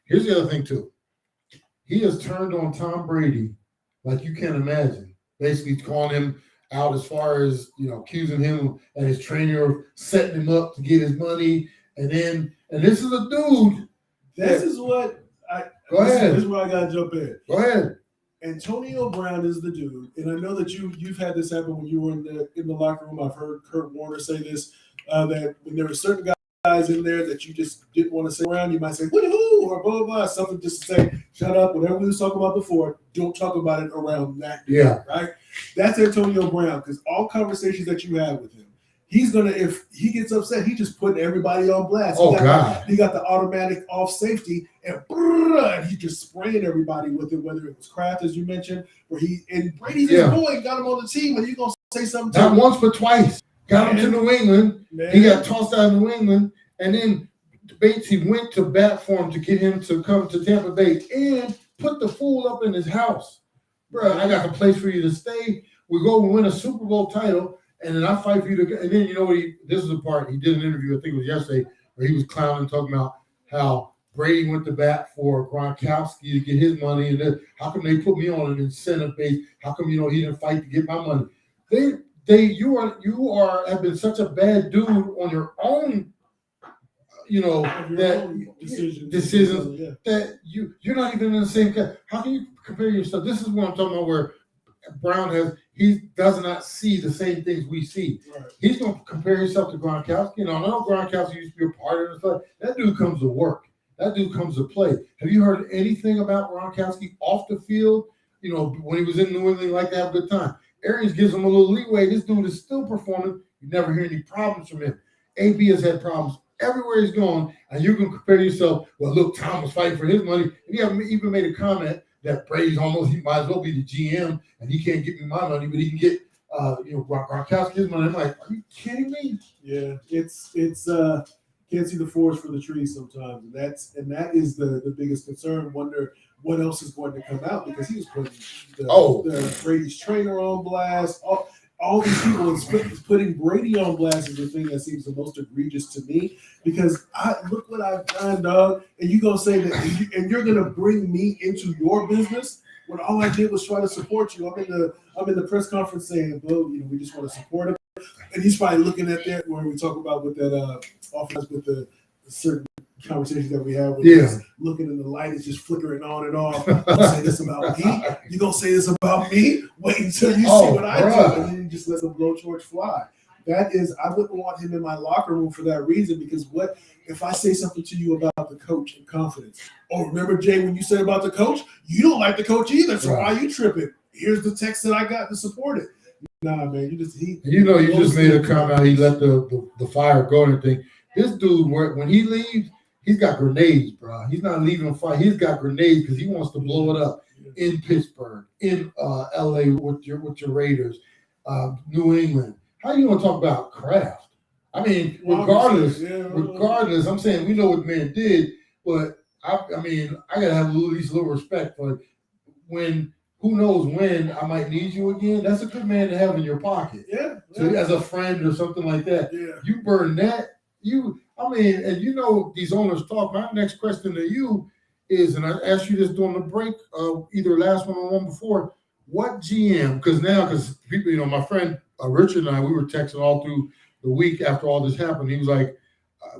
C: Here's the other thing too. He has turned on Tom Brady like you can't imagine. Basically calling him out as far as accusing him and his trainer of setting him up to get his money. And this is a dude.
D: This is where I gotta jump in.
C: Go ahead.
D: Antonio Brown is the dude, and I know that you've had this happen when you were in the locker room. I've heard Kurt Warner say this, that when there were certain guys in there that you just didn't want to say around, you might say "woo" or blah blah blah, something just to say shut up. Whatever we was talking about before, don't talk about it around that dude.
C: Yeah,
D: right. That's Antonio Brown, because all conversations that you have with him, he's gonna, if he gets upset, he just putting everybody on blast. He got the automatic off safety, and he just spraying everybody with it. Whether it was Kraft, as you mentioned, where Brady's his boy, got him on the team, and you gonna say something?
C: Not once but twice. Got him to New England. Man. He got tossed out of New England, and then Bates, he went to bat for him to get him to come to Tampa Bay and put the fool up in his house. Bro, I got the place for you to stay. We win a Super Bowl title, and then I fight for you to get. And then you know what? This is the part he did an interview. I think it was yesterday where he was clowning, talking about how Brady went to bat for Gronkowski to get his money, and then how come they put me on an incentive base? How come he didn't fight to get my money? You have been such a bad dude on your own. Decisions that you're not even in the same category. How can you compare yourself? This is what I'm talking about, where Brown he does not see the same things we see.
D: Right.
C: He's going to compare himself to Gronkowski. And I know Gronkowski used to be a part of the stuff. That dude comes to work. That dude comes to play. Have you heard anything about Gronkowski off the field? When he was in New England, like to have a good time. Arians gives him a little leeway. This dude is still performing. You never hear any problems from him. AB has had problems everywhere he's gone, and you're going to compare yourself. Well, look, Tom was fighting for his money. And he even made a comment that Brady's he might as well be the GM, and he can't get me my money, but he can get Gronkowski his money. I'm like, are you kidding me?
D: Yeah, it's can't see the forest for the trees sometimes, and that is the biggest concern. Wonder what else is going to come out, because he was putting the Brady's trainer on blast. All these people is putting Brady on blast is the thing that seems the most egregious to me, because look what I've done, dog. And you gonna say that, and you're gonna bring me into your business when all I did was try to support you. I'm in the press conference saying, well, we just want to support him, and he's probably looking at that where we talk about with that offense with the certain conversations that we have with us, looking in the light is just flickering on and off. Don't say this about me. You gonna say this about me? Wait until you see what I do, and then you just let the blowtorch fly. That is, I wouldn't want him in my locker room for that reason, because what if I say something to you about the coach in confidence? Oh, remember, Jay, when you said about the coach, you don't like the coach either, so why are you tripping? Here's the text that I got to support it. Nah, man, you just made a comment. He let the fire go and everything. This dude, when he leaves, he's got grenades, bro. He's not leaving a fight. He's got grenades because he wants to blow it up in Pittsburgh, in LA with your Raiders, New England. How you want to talk about craft? I mean, regardless, I'm saying we know what the man did, but I mean, I gotta have at least a little respect for when. Who knows when I might need you again? That's a good man to have in your pocket. Yeah. So as a friend or something like that. Yeah. You burn that. And these owners talk. My next question to you is, and I asked you this during the break, either last one or one before, what GM, because people, my friend Richard and I, we were texting all through the week after all this happened. He was like,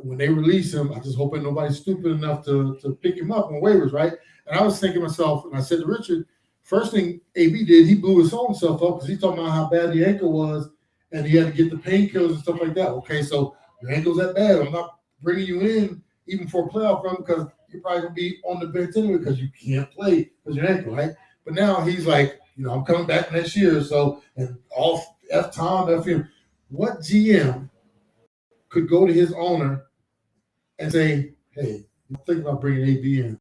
D: when they release him, I just hope ain't nobody stupid enough to pick him up on waivers, right? And I was thinking to myself, and I said to Richard, first thing AB did, he blew his own self up because he's talking about how bad the ankle was, and he had to get the painkillers and stuff like that. Okay, so your ankle's that bad. I'm not bringing you in even for a playoff run because you're probably going to be on the bench anyway because you can't play because your ankle, right? But now he's like, I'm coming back next year. So, and all F Tom, F him. What GM could go to his owner and say, hey, I'm thinking about bringing AB in?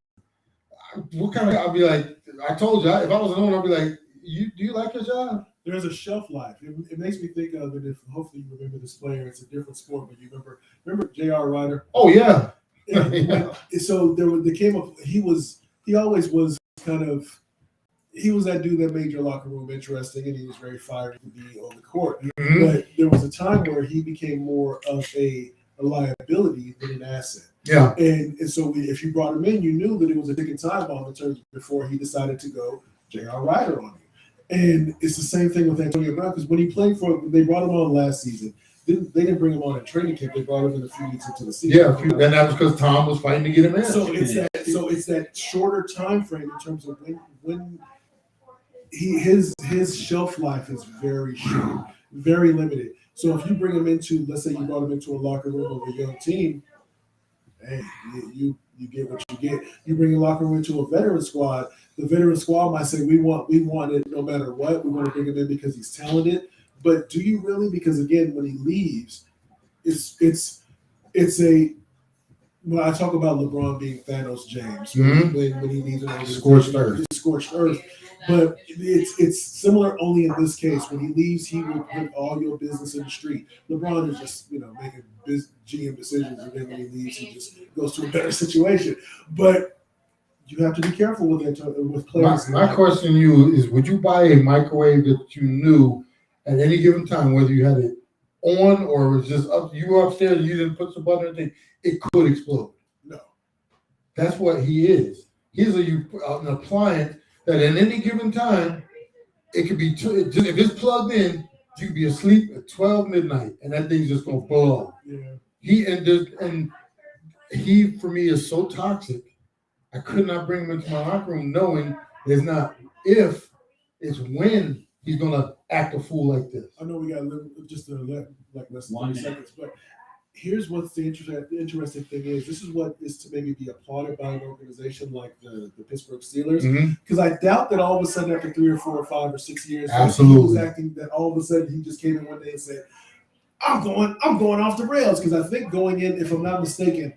D: What kind of, I'll be like, I told you, if I was an owner, I'd be like, do you like your job? There's a shelf life. It makes me think of it. If hopefully you remember this player. It's a different sport, but you remember J.R. Ryder?
C: Oh yeah.
D: So there came up. He always was kind of. He was that dude that made your locker room interesting, and he was very fiery to be on the court. Mm-hmm. But there was a time where he became more of a liability than an asset.
C: Yeah.
D: And so if you brought him in, you knew that it was a ticking time bomb in terms of before he decided to go J.R. Ryder on you. And it's the same thing with Antonio Brown, because when he played they brought him on last season. They didn't bring him on in training camp. They brought him in a few weeks into the season.
C: Yeah, and that was because Tom was fighting to get him in.
D: So it's that shorter time frame in terms of when his shelf life is very short, very limited. So if you bring him into, let's say you brought him into a locker room of a young team, hey, you get what you get. You bring a locker room into a veteran squad. The veteran squad might say, we want it no matter what. We want to bring him in because he's talented. But do you really? Because again, when he leaves, it's a. When I talk about LeBron being Thanos James, when he leaves an organization,
C: scorched earth.
D: Scorched earth. But it's similar only in this case. When he leaves, he will put all your business in the street. LeBron is just making GM decisions, and then when he leaves, he just goes to a better situation. But you have to be careful with it with players.
C: My question to you is: would you buy a microwave that you knew at any given time, whether you had it on or it was just up, you were upstairs and you didn't put the button or anything, it could explode?
D: No.
C: That's what he is. He's an appliance that at any given time, it could be, if it's plugged in, you could be asleep at 12 midnight and that thing's just going to blow.
D: Yeah.
C: He, for me, is so toxic. I could not bring him into my locker room knowing it's not if, it's when he's going to act a fool like this.
D: I know we got just less than
B: 1
D: 30
B: minute.
D: seconds, but here's what's the interesting thing is. This is what is to maybe be applauded by an organization like the Pittsburgh Steelers, because I doubt that all of a sudden after 3 or 4 or 5 or 6 years,
C: Absolutely,
D: he was acting that all of a sudden he just came in one day and said, "I'm going off the rails." Because I think going in, if I'm not mistaken,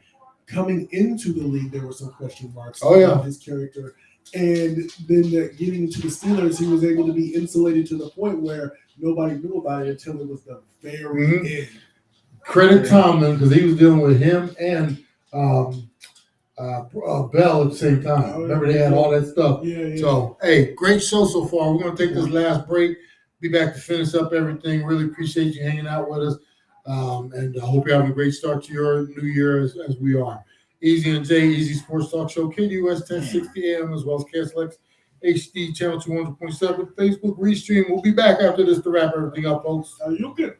D: coming into the league, there were some question marks about his character. And then getting into the Steelers, he was able to be insulated to the point where nobody knew about it until it was the very end.
C: Credit Tomlin, because he was dealing with him and Bell at the same time. Remember, they had all that stuff.
D: Yeah.
C: So, hey, great show so far. We're going to take this last break. Be back to finish up everything. Really appreciate you hanging out with us. And I hope you're having a great start to your new year as we are. Easy and J, Easy Sports Talk Show, KDUS 1060 AM, as well as KSLX HD channel 200.7, Facebook Restream. We'll be back after this to wrap everything up, folks.
D: You good?